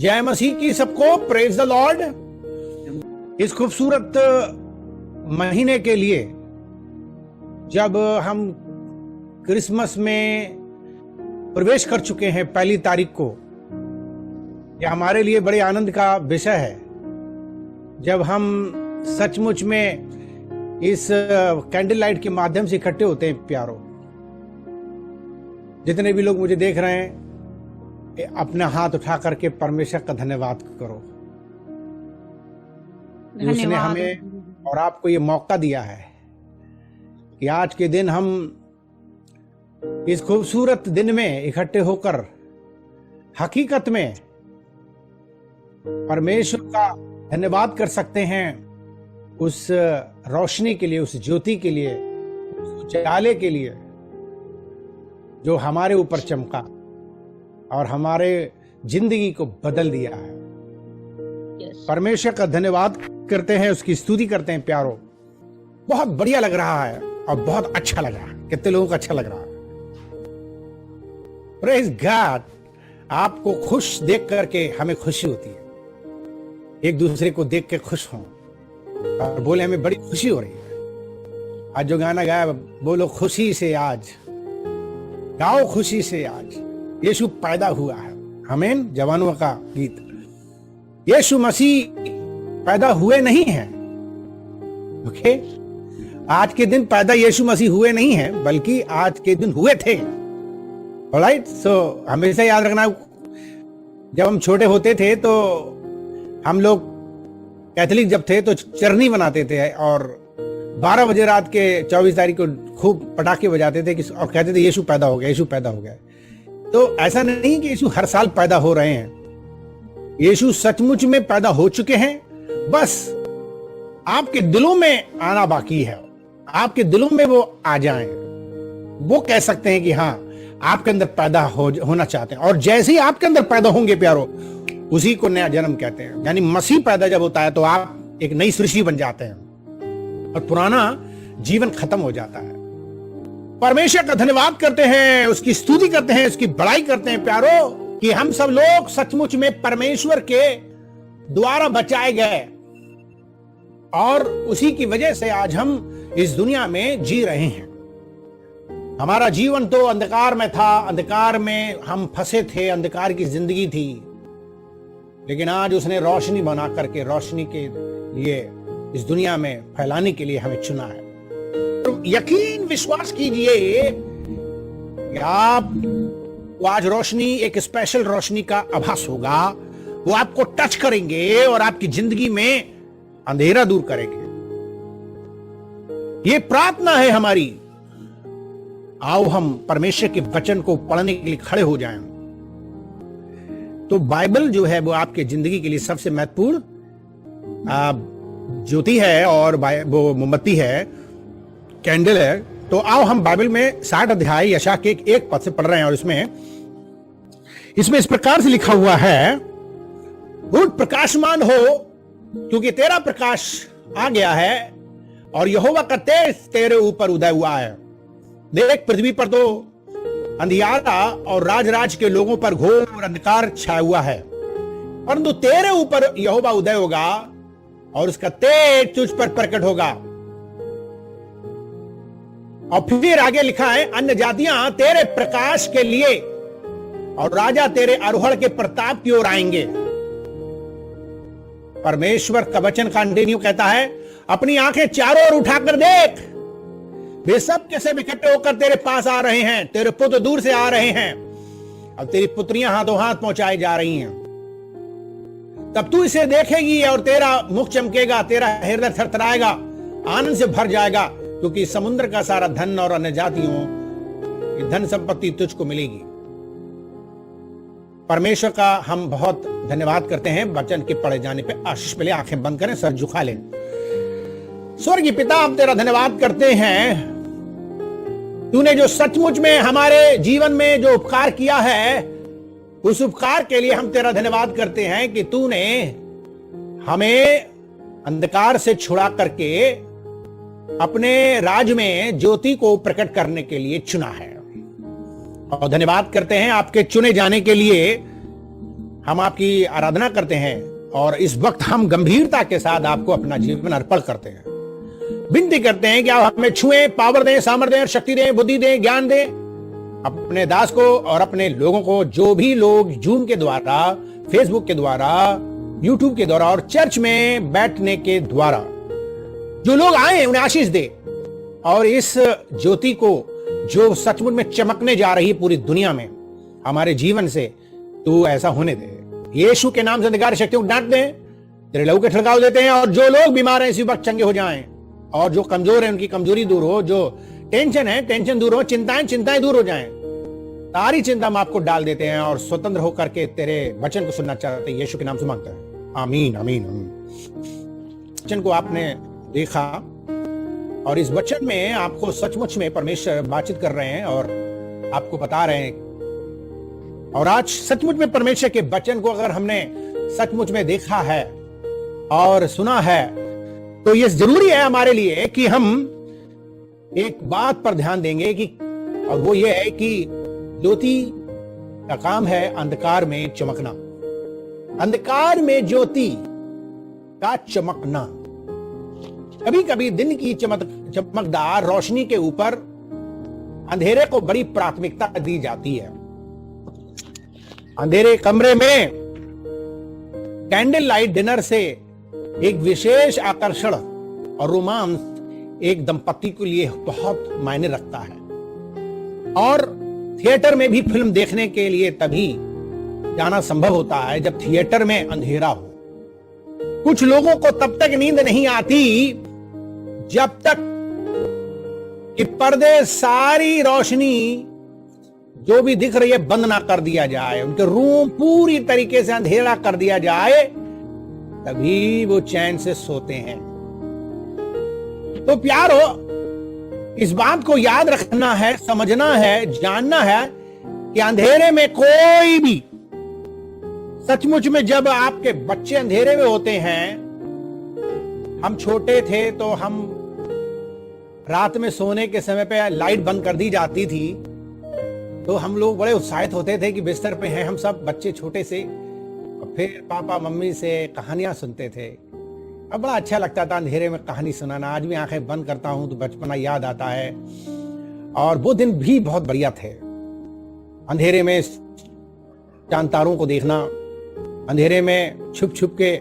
जय मसीह की सबको, प्रेज द लॉर्ड। इस खूबसूरत महीने के लिए जब हम क्रिसमस में प्रवेश कर चुके हैं, 1 तारीख को, यह हमारे लिए बड़े आनंद का विषय है जब हम सचमुच में इस कैंडल लाइट के माध्यम से इकट्ठे होते हैं। प्यारो, जितने भी लोग मुझे देख रहे हैं, अपना हाथ उठा करके परमेश्वर का धन्यवाद करो कि उसने हमें और आपको ये मौका दिया है कि आज के दिन हम इस खूबसूरत दिन में इकट्ठे होकर हकीकत में परमेश्वर का धन्यवाद कर सकते हैं, उस रोशनी के लिए, उस ज्योति के लिए, उस उजाले के लिए जो हमारे ऊपर चमका और हमारे जिंदगी को बदल दिया है। परमेश्वर का धन्यवाद करते हैं, उसकी स्तुति करते हैं। प्यारो, बहुत बढ़िया लग रहा है और बहुत अच्छा लग रहा है। कितने लोगों को अच्छा लग रहा है? Praise God. आपको खुश देख करके हमें खुशी होती है, एक दूसरे को देख के खुश हों और बोले हमें बड़ी खुशी हो रही है। आज जो गाना गाया, बोलो खुशी से आज, गाओ खुशी से आज यीशु पैदा हुआ है। आमीन। जवानों का गीत। यीशु मसीह पैदा हुए नहीं हैं। ओके, आज के दिन पैदा यीशु मसीह हुए नहीं हैं, बल्कि आज के दिन हुए थे। ऑलराइट, सो हमेशा याद रखना, जब हम छोटे होते थे तो हम लोग कैथोलिक जब थे तो चरनी बनाते थे और 12 बजे रात के 24 तारीख को खूब पटाखे बजाते थे और कहते थे यीशु पैदा हो गया, यीशु पैदा हो गया। तो ऐसा नहीं कि यीशु हर साल पैदा हो रहे हैं, यीशु सचमुच में पैदा हो चुके हैं, बस आपके दिलों में आना बाकी है। आपके दिलों में वो आ जाएं, वो कह सकते हैं कि हाँ, आपके अंदर पैदा होना चाहते हैं। और जैसे ही आपके अंदर पैदा होंगे प्यारो, उसी को नया जन्म कहते हैं। यानी मसीह पैदा जब होता है तो आप एक नई सृष्टि बन जाते हैं और पुराना जीवन खत्म हो जाता है। परमेश्वर का धन्यवाद करते हैं, उसकी स्तुति करते हैं, उसकी बड़ाई करते हैं प्यारो, कि हम सब लोग सचमुच में परमेश्वर के द्वारा बचाए गए और उसी की वजह से आज हम इस दुनिया में जी रहे हैं। हमारा जीवन तो अंधकार में था, अंधकार में हम फंसे थे, अंधकार की जिंदगी थी, लेकिन आज उसने रोशनी बना करके रोशनी के लिए इस दुनिया में फैलाने के लिए हमें चुना है। तो यकीन विश्वास कीजिए कि आप आज रोशनी, एक स्पेशल रोशनी का आभास होगा, वो आपको टच करेंगे और आपकी जिंदगी में अंधेरा दूर करेंगे। ये प्रार्थना है हमारी। आओ हम परमेश्वर के वचन को पढ़ने के लिए खड़े हो जाएं। तो बाइबल जो है वो आपके जिंदगी के लिए सबसे महत्वपूर्ण ज्योति है और वो मोमबत्ती है, कैंडल है। तो आओ हम बाइबल में 60 अध्याय यशायाह के 1 पद से पढ़ रहे हैं और इसमें इस प्रकार से लिखा हुआ है, उठ प्रकाशमान हो, क्योंकि तेरा प्रकाश आ गया है और यहोवा का तेज तेरे ऊपर उदय हुआ है। देख, पृथ्वी पर तो अंधियारा और राज के लोगों पर घोर अंधकार छाया हुआ है, परंतु तेरे ऊपर यहोवा उदय होगा और उसका तेज तुझ पर प्रकट होगा। और फिर आगे लिखा है, अन्य जातियां तेरे प्रकाश के लिए और राजा तेरे आरोहण के प्रताप की ओर आएंगे। परमेश्वर का वचन कंटिन्यू कहता है, अपनी आंखें चारों ओर उठाकर देख, वे सब कैसे इकट्ठे होकर तेरे पास आ रहे हैं। तेरे पुत्र दूर से आ रहे हैं और तेरी पुत्रियां हाथों हाथ पहुंचाई जा रही हैं। तब तू इसे देखेगी और तेरा मुख चमकेगा, तेरा हृदय थरथराएगा, आनंद से भर जाएगा, क्योंकि समुद्र का सारा धन और अन्य जातियों की धन संपत्ति तुझको मिलेगी। परमेश्वर का हम बहुत धन्यवाद करते हैं वचन के पढ़े जाने पे। आशीष पहले आंखें बंद करें, सर झुका लें। स्वर्गीय पिता, हम तेरा धन्यवाद करते हैं, तूने जो सचमुच में हमारे जीवन में जो उपकार किया है, उस उपकार के लिए हम तेरा धन्यवाद करते हैं कि तूने हमें अंधकार से छुड़ा करके अपने राज में ज्योति को प्रकट करने के लिए चुना है। और धन्यवाद करते हैं आपके चुने जाने के लिए, हम आपकी आराधना करते हैं और इस वक्त हम गंभीरता के साथ आपको अपना जीवन अर्पण करते हैं। विनती करते हैं कि आप हमें छुएं, पावर दें, सामर्थ्य दें, शक्ति दें, बुद्धि दें, ज्ञान दें अपने दास को और अपने लोगों को। जो भी लोग जूम के द्वारा, फेसबुक के द्वारा, यूट्यूब के द्वारा और चर्च में बैठने के द्वारा जो लोग आए उन्हें आशीष दे और इस ज्योति को जो सचमुच में चमकने जा रही है पूरी दुनिया में हमारे जीवन से, तू ऐसा होने दे। यीशु के नाम से अंधकार शक्तियों को डांट दें, तेरे लहू के छिड़काव देते हैं और जो लोग बीमार हैं इसी वक्त चंगे हो जाएं और जो कमजोर हैं उनकी कमजोरी दूर हो, जो टेंशन है टेंशन दूर हो, चिंताएं दूर हो जाएं। सारी चिंता हम आपको डाल देते हैं और स्वतंत्र होकर के तेरे वचन को सुनना चाहते हैं। यीशु के नाम से मांगता है, आमीन आमीन आमीन। वचन को आपने देखा और इस वचन में आपको सचमुच में परमेश्वर बातचीत कर रहे हैं और आपको बता रहे हैं। और आज सचमुच में परमेश्वर के वचन को अगर हमने सचमुच में देखा है और सुना है तो ये जरूरी है हमारे लिए कि हम एक बात पर ध्यान देंगे कि, और वो ये है कि ज्योति का काम है अंधकार में चमकना। अंधकार में ज्योति का चमकना। कभी कभी दिन की चमकदार रोशनी के ऊपर अंधेरे को बड़ी प्राथमिकता दी जाती है। अंधेरे कमरे में कैंडल लाइट डिनर से एक विशेष आकर्षण और रोमांस एक दंपति के लिए बहुत मायने रखता है। और थिएटर में भी फिल्म देखने के लिए तभी जाना संभव होता है जब थिएटर में अंधेरा हो। कुछ लोगों को तब तक नींद नहीं आती जब तक कि पर्दे सारी रोशनी जो भी दिख रही है बंद ना कर दिया जाए, उनके रूम पूरी तरीके से अंधेरा कर दिया जाए, तभी वो चैन से सोते हैं। तो प्यारो, इस बात को याद रखना है, समझना है, जानना है कि अंधेरे में कोई भी, सचमुच में जब आपके बच्चे अंधेरे में होते हैं, हम छोटे थे तो हम रात में सोने के समय पे लाइट बंद कर दी जाती थी तो हम लोग बड़े उत्साहित होते थे कि बिस्तर पे हैं हम सब बच्चे छोटे से, और फिर पापा मम्मी से कहानियां सुनते थे। अब बड़ा अच्छा लगता था अंधेरे में कहानी सुनाना। आज भी आंखें बंद करता हूं तो बचपना याद आता है और वो दिन भी बहुत बढ़िया थे। अंधेरे में चांद तारों को देखना, अंधेरे में छुप छुप के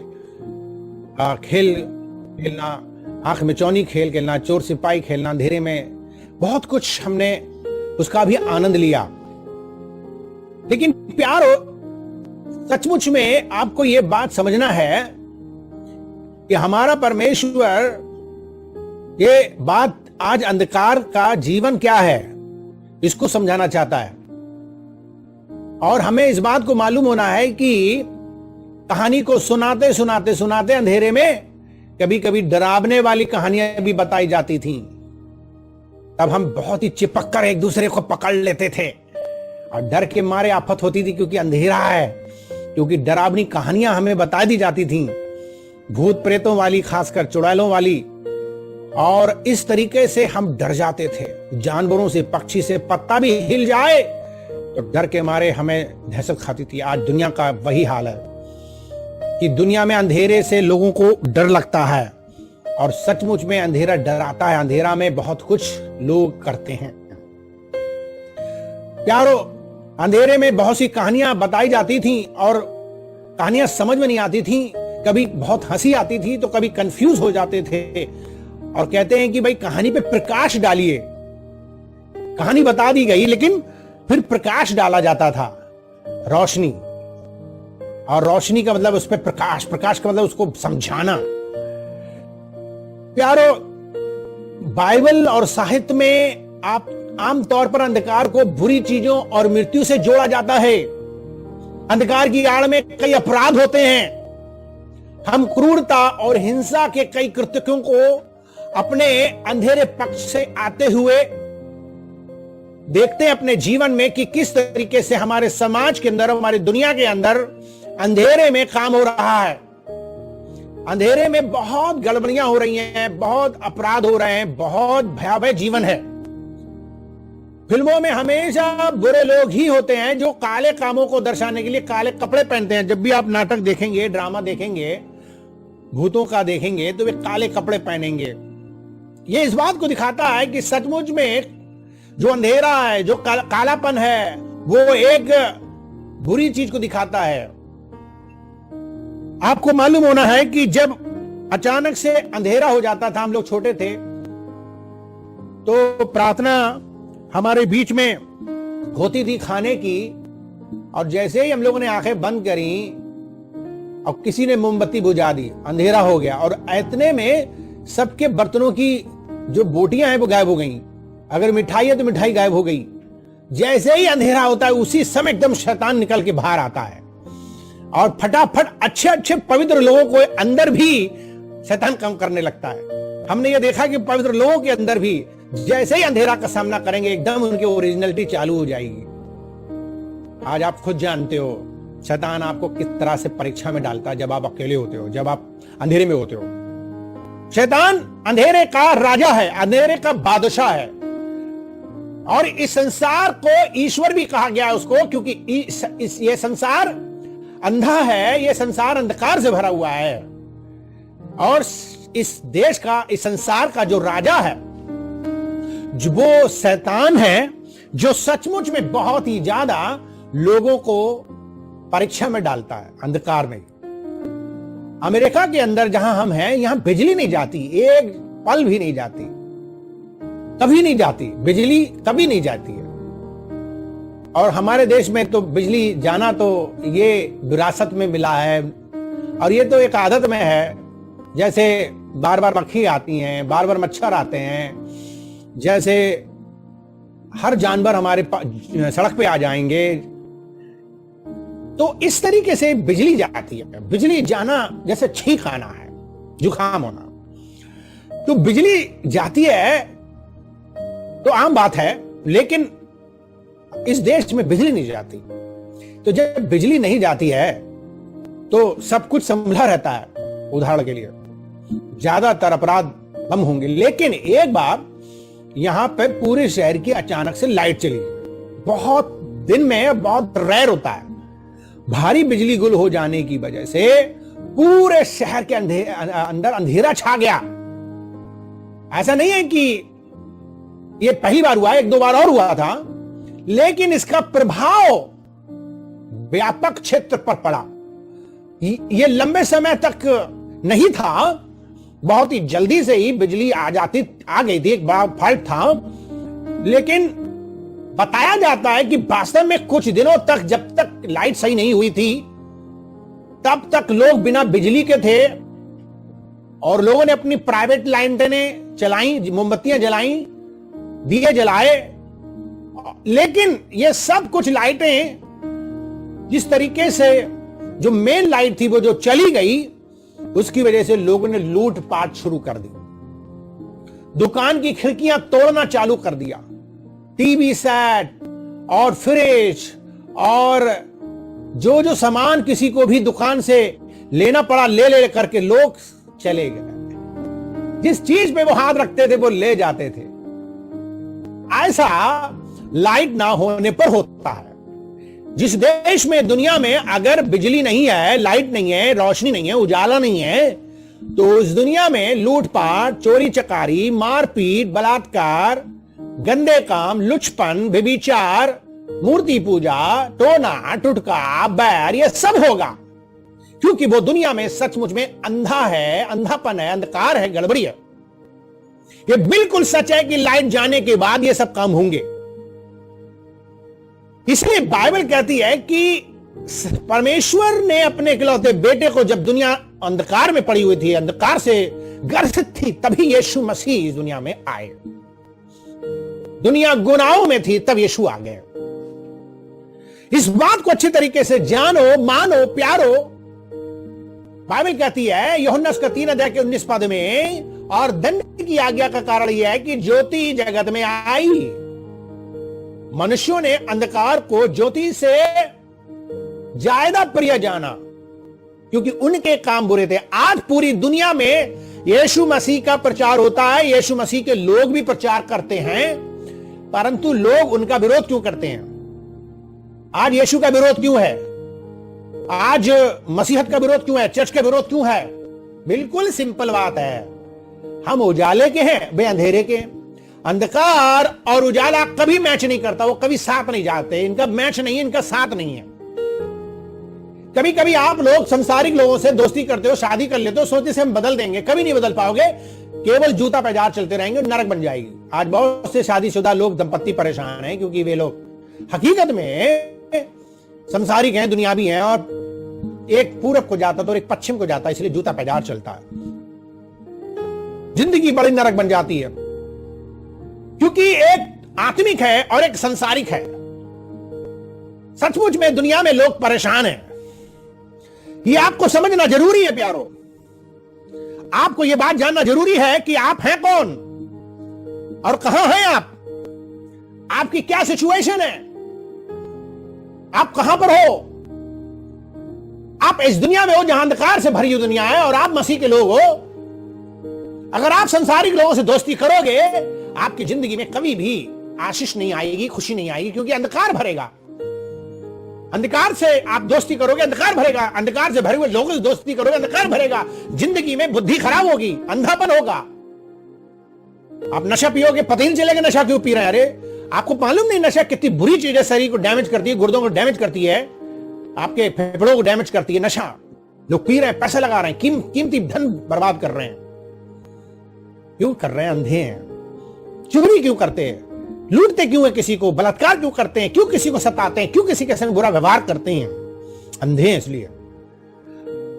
खेल खेलना, आंख मिचौनी खेल खेलना, चोर सिपाही खेलना, अंधेरे में बहुत कुछ हमने उसका भी आनंद लिया। लेकिन प्यारो, सचमुच में आपको यह बात समझना है कि हमारा परमेश्वर ये बात आज अंधकार का जीवन क्या है इसको समझाना चाहता है। और हमें इस बात को मालूम होना है कि कहानी को सुनाते सुनाते सुनाते अंधेरे में कभी कभी डरावने वाली कहानियां भी बताई जाती थीं। तब हम बहुत ही चिपक कर एक दूसरे को पकड़ लेते थे और डर के मारे आफत होती थी क्योंकि अंधेरा है, क्योंकि डरावनी कहानियां हमें बता दी जाती थीं, भूत प्रेतों वाली, खासकर चुड़ैलों वाली। और इस तरीके से हम डर जाते थे। जानवरों से, पक्षी से पत्ता भी हिल जाए तो डर के मारे हमें दहशत खाती थी। आज दुनिया का वही हाल है कि दुनिया में अंधेरे से लोगों को डर लगता है और सचमुच में अंधेरा डराता है। अंधेरा में बहुत कुछ लोग करते हैं। प्यारो, अंधेरे में बहुत सी कहानियां बताई जाती थीं और कहानियां समझ में नहीं आती थीं। कभी बहुत हंसी आती थी तो कभी कंफ्यूज हो जाते थे और कहते हैं कि भाई कहानी पे प्रकाश डालिए। कहानी बता दी गई लेकिन फिर प्रकाश डाला जाता था, रोशनी। और रोशनी का मतलब उस पर प्रकाश, प्रकाश का मतलब उसको समझाना। प्यारो, बाइबल और साहित्य में आप आमतौर पर अंधकार को बुरी चीजों और मृत्यु से जोड़ा जाता है। अंधकार की आड़ में कई अपराध होते हैं। हम क्रूरता और हिंसा के कई कृत्यों को अपने अंधेरे पक्ष से आते हुए देखते हैं अपने जीवन में कि किस तरीके से हमारे समाज के अंदर, हमारी दुनिया के अंदर अंधेरे में काम हो रहा है। अंधेरे में बहुत गड़बड़ियां हो रही हैं, बहुत अपराध हो रहे हैं, बहुत भयावह जीवन है। फिल्मों में हमेशा बुरे लोग ही होते हैं जो काले कामों को दर्शाने के लिए काले कपड़े पहनते हैं। जब भी आप नाटक देखेंगे, ड्रामा देखेंगे, भूतों का देखेंगे, तो वे काले कपड़े पहनेंगे। ये इस बात को दिखाता है कि सचमुच में जो अंधेरा है, जो कालापन है, वो एक बुरी चीज को दिखाता है। आपको मालूम होना है कि जब अचानक से अंधेरा हो जाता था, हम लोग छोटे थे, तो प्रार्थना हमारे बीच में होती थी खाने की, और जैसे ही हम लोगों ने आंखें बंद करी और किसी ने मोमबत्ती बुझा दी, अंधेरा हो गया, और इतने में सबके बर्तनों की जो बोटियां हैं वो गायब हो गई। अगर मिठाई है तो मिठाई गायब हो गई। जैसे ही अंधेरा होता है उसी समय एकदम शैतान निकल के बाहर आता है और फटाफट अच्छे अच्छे पवित्र लोगों को अंदर भी शैतान काम करने लगता है। हमने ये देखा कि पवित्र लोगों के अंदर भी जैसे ही अंधेरा का सामना करेंगे, एकदम उनकी ओरिजिनलिटी चालू हो जाएगी। आज आप खुद जानते हो शैतान आपको किस तरह से परीक्षा में डालता है जब आप अकेले होते हो, जब आप अंधेरे में होते हो। शैतान अंधेरे का राजा है, अंधेरे का बादशाह है, और इस संसार को ईश्वर भी कहा गया है उसको, क्योंकि ये संसार अंधा है, ये संसार अंधकार से भरा हुआ है। और इस देश का, इस संसार का जो राजा है, जो वो शैतान है, जो सचमुच में बहुत ही ज्यादा लोगों को परीक्षा में डालता है, अंधकार में। अमेरिका के अंदर जहां हम हैं, यहां बिजली नहीं जाती, एक पल भी नहीं जाती, कभी नहीं जाती, बिजली कभी नहीं जाती है। और हमारे देश में तो बिजली जाना तो ये विरासत में मिला है, और ये तो एक आदत में है। जैसे बार बार मक्खी आती हैं, बार बार मच्छर आते हैं, जैसे हर जानवर हमारे सड़क पे आ जाएंगे, तो इस तरीके से बिजली जाती है। बिजली जाना जैसे छींक आना है, जुकाम होना। तो बिजली जाती है तो आम बात है, लेकिन इस देश में बिजली नहीं जाती। तो जब बिजली नहीं जाती है तो सब कुछ संभला रहता है। उदाहरण के लिए ज्यादातर अपराध कम होंगे, लेकिन एक बार यहां पे पूरे शहर की अचानक से लाइट चली। बहुत दिन में बहुत रेयर होता है। भारी बिजली गुल हो जाने की वजह से पूरे शहर के अंदर अंधेरा छा गया। ऐसा नहीं है कि ये पहली बार हुआ, एक दो बार और हुआ था, लेकिन इसका प्रभाव व्यापक क्षेत्र पर पड़ा। ये लंबे समय तक नहीं था, बहुत ही जल्दी से ही बिजली आ गई थी, एक बड़ा फॉल्ट था। लेकिन बताया जाता है कि वास्तव में कुछ दिनों तक, जब तक लाइट सही नहीं हुई थी, तब तक लोग बिना बिजली के थे, और लोगों ने अपनी प्राइवेट लाइटें चलाई, मोमबत्तियां जलाई, दिए जलाए। लेकिन ये सब कुछ लाइटें जिस तरीके से जो मेन लाइट थी वो जो चली गई, उसकी वजह से लोगों ने लूटपाट शुरू कर दी। दुकान की खिड़कियां तोड़ना चालू कर दिया। टीवी सेट और फ्रिज और जो सामान किसी को भी दुकान से लेना पड़ा, ले करके लोग चले गए। जिस चीज पे वो हाथ रखते थे वो ले जाते थे। ऐसा लाइट ना होने पर होता है। जिस देश में, दुनिया में अगर बिजली नहीं है, लाइट नहीं है, रोशनी नहीं है, उजाला नहीं है, तो उस दुनिया में लूटपाट, चोरी चकारी, मारपीट, बलात्कार, गंदे काम, लुचपन, व्यभिचार, मूर्ति पूजा, टोना टुटका, बैर, ये सब होगा। क्योंकि वो दुनिया में सचमुच में अंधा है, अंधापन है, अंधकार है, गड़बड़ी है। ये बिल्कुल सच है कि लाइट जाने के बाद ये सब काम होंगे। इसलिए बाइबल कहती है कि परमेश्वर ने अपने इकलौते बेटे को, जब दुनिया अंधकार में पड़ी हुई थी, अंधकार से ग्रसित थी, तभी यीशु मसीह इस दुनिया में आए। दुनिया गुनाहों में थी, तब यीशु आ गए। इस बात को अच्छे तरीके से जानो, मानो, प्यारो। बाइबल कहती है यूहन्ना उसका 3 अध्याय के 19 पद में, और दंड की आज्ञा का कारण यह है कि ज्योति जगत में आई, मनुष्यों ने अंधकार को ज्योति से ज्यादा प्रिय जाना, क्योंकि उनके काम बुरे थे। आज पूरी दुनिया में यीशु मसीह का प्रचार होता है, यीशु मसीह के लोग भी प्रचार करते हैं, परंतु लोग उनका विरोध क्यों करते हैं? आज यीशु का विरोध क्यों है? आज मसीहत का विरोध क्यों है? चर्च का विरोध क्यों है? बिल्कुल सिंपल बात है, हम उजाले के हैं, वे अंधेरे के। अंधकार और उजाला कभी मैच नहीं करता, वो कभी साथ नहीं जाते, इनका मैच नहीं है, इनका साथ नहीं है। कभी कभी आप लोग संसारिक लोगों से दोस्ती करते हो, शादी कर लेते हो, सोचते से हम बदल देंगे, कभी नहीं बदल पाओगे, केवल जूता पैजार चलते रहेंगे, नरक बन जाएगी। आज बहुत से शादीशुदा लोग दंपत्ति परेशान हैं क्योंकि वे लोग हकीकत में संसारिक हैं, दुनियावी हैं, और एक पूरब को जाता तो एक पश्चिम को जाता, इसलिए जूता पैजार चलता है। जिंदगी बड़ी नरक बन जाती है क्योंकि एक आत्मिक है और एक संसारिक है। सचमुच में दुनिया में लोग परेशान हैं, ये आपको समझना जरूरी है प्यारो। आपको यह बात जानना जरूरी है कि आप हैं कौन और कहां हैं आप, आपकी क्या सिचुएशन है, आप कहां पर हो। आप इस दुनिया में हो जहां अंधकार से भरी हुई दुनिया है, और आप मसीह के लोग हो। अगर आप संसारिक लोगों से दोस्ती करोगे, आपकी जिंदगी में कभी भी आशीष नहीं आएगी, खुशी नहीं आएगी, क्योंकि अंधकार भरेगा। अंधकार से आप दोस्ती करोगे, अंधकार भरेगा। अंधकार से भरे हुए लोगों से दोस्ती करोगे, अंधकार भरेगा। जिंदगी में बुद्धि खराब होगी, अंधापन होगा। आप नशा पियोगे, पता ही नहीं चलेगा नशा क्यों पी रहे हैं। अरे आपको मालूम नहीं नशा कितनी बुरी चीज है, शरीर को डैमेज करती है, गुर्दों को डैमेज करती है, आपके फेफड़ों को डैमेज करती है। नशा लोग पी रहे हैं, पैसा लगा रहे हैं, कीमती धन बर्बाद कर रहे हैं। क्यों कर रहे हैं? अंधे हैं। चोरी क्यों करते हैं? लूटते क्यों है किसी को? बलात्कार क्यों करते हैं? क्यों किसी को सताते हैं? क्यों किसी के संग बुरा व्यवहार करते हैं? अंधे हैं इसलिए।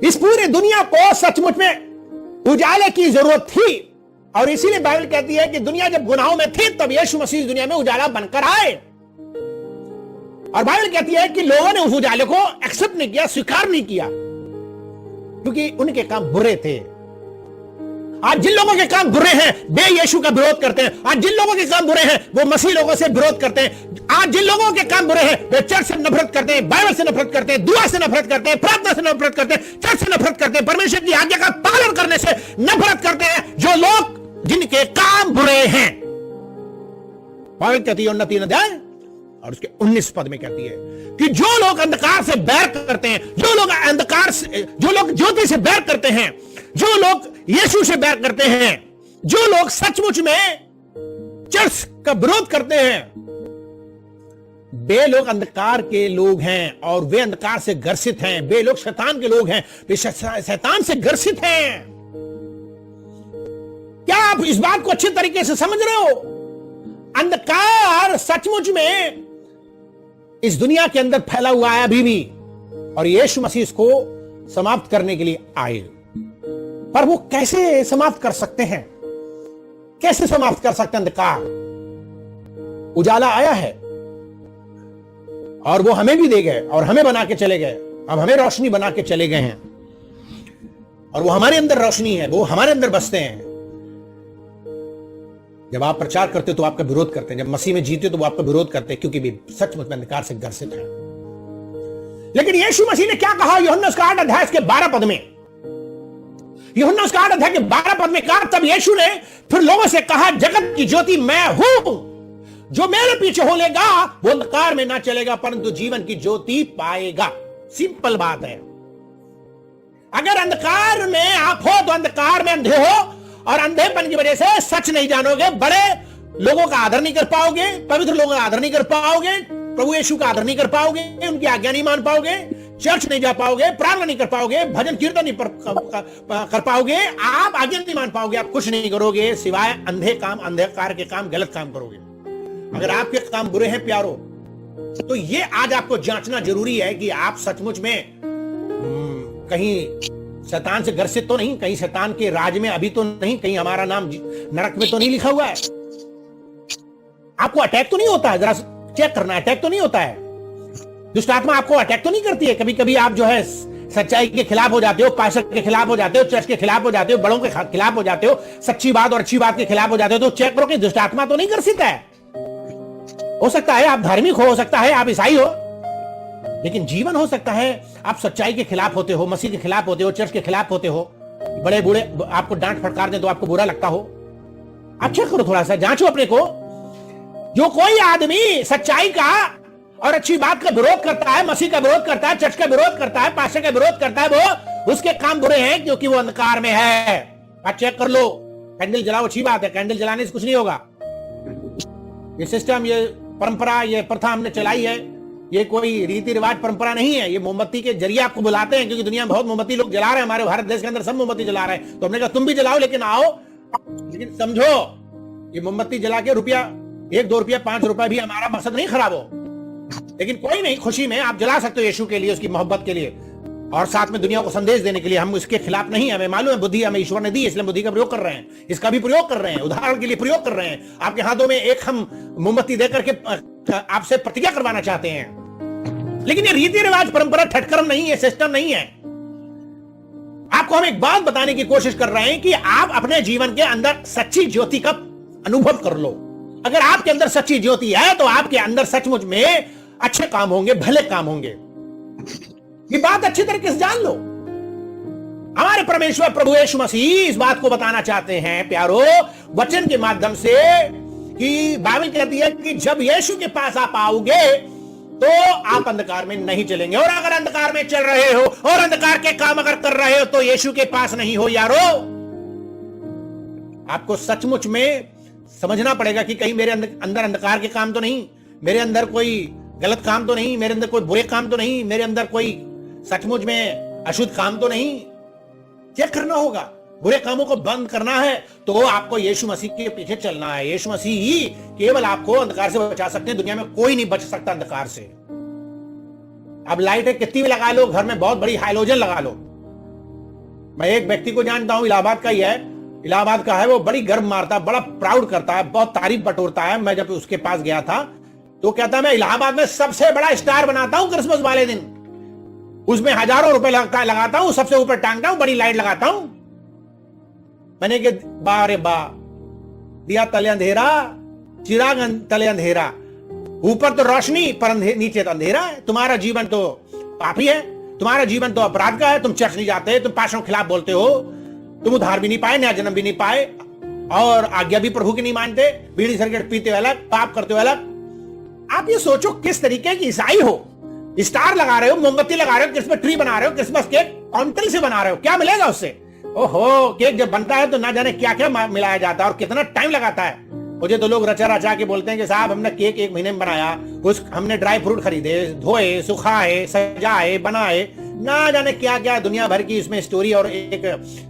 इस पूरी दुनिया को सचमुच में उजाले की जरूरत थी, और इसीलिए बाइबल कहती है कि दुनिया जब गुनाहों में थी तब यीशु मसीह दुनिया में उजाला बनकर आए। और बाइबल कहती है कि लोगों ने उस उजाले को एक्सेप्ट नहीं किया, स्वीकार नहीं किया, क्योंकि उनके काम बुरे थे। आज जिन लोगों के काम बुरे हैं वे यीशु का विरोध करते हैं। आज जिन लोगों के काम बुरे हैं वो मसीह लोगों से विरोध करते हैं। आज जिन लोगों के काम बुरे हैं वे चर्च से नफरत करते हैं, बाइबल से नफरत करते हैं, दुआ से नफरत करते हैं, प्रार्थना से नफरत करते हैं, चर्च से नफरत करते हैं, परमेश्वर की आज्ञा का पालन करने से नफरत करते हैं। जो लोग जिनके काम बुरे हैं, बाइबल कहती है उन्नति अध्याय और उसके 19 पद में कहती है कि जो लोग अंधकार से बैर करते हैं, जो लोग ज्योति से बैर करते हैं, जो लोग यीशु से बैर करते हैं, जो लोग सचमुच में चर्च का विरोध करते हैं, वे लोग अंधकार के लोग हैं और वे अंधकार से ग्रसित हैं। वे लोग शैतान के लोग हैं, वे शैतान से ग्रसित हैं। क्या आप इस बात को अच्छे तरीके से समझ रहे हो? अंधकार सचमुच में इस दुनिया के अंदर फैला हुआ है अभी भी, और यीशु मसीह इसको समाप्त करने के लिए आए। पर वो कैसे समाप्त कर सकते हैं? कैसे समाप्त कर सकते हैं अंधकार? उजाला आया है और वो हमें भी दे गए और हमें बना के चले गए। अब हमें रोशनी बना के चले गए हैं और वो हमारे अंदर रोशनी है, वो हमारे अंदर बसते हैं। जब आप प्रचार करते हो तो आपका विरोध करते हैं, जब मसीह में जीते हो तो वो आपका विरोध करते हैं, क्योंकि वे सचमुच में अंधकार से ग्रसित हैं। लेकिन यीशु मसीह ने क्या कहा यूहन्ना उसका 8 अध्याय के 12 पद में? यूहन्ना उसका 8 अध्याय के 12 पद में कहा, तब यीशु ने फिर लोगों से कहा, जगत की ज्योति मैं हूं, जो मेरे पीछे हो लेगा वो अंधकार में ना चलेगा परंतु जीवन की ज्योति पाएगा। सिंपल बात है। अगर अंधकार में आप हो तो अंधकार में अंधे हो, और अंधेपन की वजह से सच नहीं जानोगे, बड़े लोगों का आदर नहीं कर पाओगे, पवित्र लोगों का आदर नहीं कर पाओगे, प्रभु यीशु का आदर नहीं कर पाओगे, उनकी आज्ञा नहीं मान पाओगे, चर्च नहीं जा पाओगे, प्रार्थना नहीं कर पाओगे, भजन कीर्तन नहीं कर पाओगे, आप आज्ञा नहीं मान पाओगे, आप कुछ नहीं करोगे सिवाय अंधे काम, अंधकार के काम, गलत काम करोगे। अगर आपके काम बुरे हैं प्यारो, तो ये आज आपको जांचना जरूरी है कि आप सचमुच में कहीं शैतान से ग्रसित तो नहीं, कहीं शैतान के राज में अभी तो नहीं, कहीं हमारा नाम नरक में तो नहीं लिखा हुआ है। आपको अटैक तो नहीं होता है? जरा चेक करना, अटैक तो नहीं होता है? दुष्ट आत्मा आपको अटैक तो नहीं करती है? कभी कभी आप जो है सच्चाई के खिलाफ हो जाते हो, पास्टर के खिलाफ हो जाते हो, चर्च के खिलाफ हो जाते हो, बड़ों के खिलाफ हो जाते हो, सच्ची बात और अच्छी बात के खिलाफ हो जाते हो, तो चेक करो कि दुष्ट आत्मा तो नहीं ग्रसित है। हो सकता है आप धार्मिक हो सकता है आप ईसाई हो, लेकिन जीवन हो सकता है आप सच्चाई के खिलाफ होते हो, मसीह के खिलाफ होते हो, चर्च के खिलाफ होते हो, बड़े बूढ़े आपको डांट फटकार दें तो आपको बुरा लगता हो। आप चेक करो, थोड़ा सा जांचो अपने को। जो कोई आदमी सच्चाई का और अच्छी बात का विरोध करता है, मसीह का विरोध करता है, चर्च का विरोध करता है, पास्टर का विरोध करता है, वो उसके काम बुरे हैं क्योंकि वो अंधकार में है। आप चेक कर लो। कैंडल जलाओ, अच्छी बात है, कैंडल जलाने से कुछ नहीं होगा। ये सिस्टम, ये परंपरा, ये प्रथा हमने चलाई है, ये कोई रीति रिवाज परंपरा नहीं है। ये मोमबत्ती के जरिए आपको बुलाते हैं, क्योंकि दुनिया में बहुत मोमबत्ती लोग जला रहे हैं। हमारे भारत देश के अंदर सब मोमबत्ती जला रहे हैं, तो हमने कहा तुम भी जलाओ, लेकिन आओ, लेकिन समझो ये मोमबत्ती जला के रुपया 1-2 रुपया 5 रुपया भी हमारा मकसद नहीं खराब हो, लेकिन कोई नहीं, खुशी में आप जला सकते हो यीशु के लिए, उसकी मोहब्बत के लिए, और साथ में दुनिया को संदेश देने के लिए। हम इसके खिलाफ नहीं, हमें मालूम है बुद्धि हमें ईश्वर ने दी, इसलिए बुद्धि का प्रयोग कर रहे हैं, इसका भी प्रयोग कर रहे हैं, उदाहरण के लिए प्रयोग कर रहे हैं। आपके हाथों में एक हम मोमबत्ती देकर के आपसे प्रतिज्ञा करवाना चाहते हैं, लेकिन ये रीति रिवाज परंपरा ठटकर्म नहीं है, सिस्टम नहीं है। आपको हम एक बात बताने की कोशिश कर रहे हैं कि आप अपने जीवन के अंदर सच्ची ज्योति का अनुभव कर लो। अगर आपके अंदर सच्ची ज्योति है तो आपके अंदर सचमुच में अच्छे काम होंगे, भले काम होंगे। ये बात अच्छी तरीके से जान लो। हमारे परमेश्वर प्रभु यीशु मसीह इस बात को बताना चाहते हैं प्यारो, वचन के माध्यम से, कि बाइबल कहती है कि जब यीशु के पास आप आओगे तो आप अंधकार में नहीं चलेंगे। और अगर अंधकार में चल रहे हो और अंधकार के काम अगर कर रहे हो तो यीशु के पास नहीं हो यारो। आपको सचमुच में समझना पड़ेगा कि कहीं मेरे अंदर अंधकार के काम तो नहीं, मेरे अंदर कोई गलत काम तो नहीं, मेरे अंदर कोई बुरे काम तो नहीं, मेरे अंदर कोई सचमुच में अशुद्ध काम तो नहीं। चेक करना होगा। बुरे कामों को बंद करना है तो आपको यीशु मसीह के पीछे चलना है। यीशु मसीह ही केवल आपको अंधकार से बचा सकते हैं, दुनिया में कोई नहीं बच सकता अंधकार से। अब लाइटें कितनी भी लगा लो, घर में बहुत बड़ी हाइलोजन लगा लो। मैं एक व्यक्ति को जानता हूं, इलाहाबाद का ही है, इलाहाबाद का है, वो बड़ी गर्व मारता है, बड़ा प्राउड करता है, बहुत तारीफ बटोरता है। मैं जब उसके पास गया था तो कहता मैं इलाहाबाद में सबसे बड़ा स्टार बनाता हूं क्रिसमस वाले दिन, उसमें हजारों रुपए लगाता हूं, सबसे ऊपर टांगता हूं, बड़ी लाइट लगाता हूं। मैंने कि बा रे बा, दिया तले अंधेरा, चिराग तले अंधेरा, ऊपर तो रोशनी पर नीचे तो अंधेरा है। तुम्हारा जीवन तो पापी है, तुम्हारा जीवन तो अपराध का है। तुम चर्च नहीं जाते, तुम पास्टरों के खिलाफ बोलते हो, तुम उद्धार भी नहीं पाए, नया जन्म भी नहीं पाए, और आज्ञा भी प्रभु की नहीं मानते, बीड़ी सिगरेट पीते हुए अलग, पाप करते हुए अलग। आप ये सोचो किस तरीके की ईसाई हो। स्टार लगा रहे हो, मोमबत्ती लगा रहे हो, क्रिसमस ट्री बना रहे हो, क्रिसमस केक कॉन्टल से बना रहे हो, क्या मिलेगा उससे? ओहो, केक जब बनता है तो ना जाने क्या क्या मिलाया जाता है और कितना टाइम लगाता है। मुझे तो लोग रचा रचा के बोलते हैं कि साहब हमने केक 1 महीने में बनाया, हमने ड्राई फ्रूट खरीदे, धोए, सुखाए, सजाए, बनाए, ना जाने क्या क्या दुनिया भर की इसमें स्टोरी और एक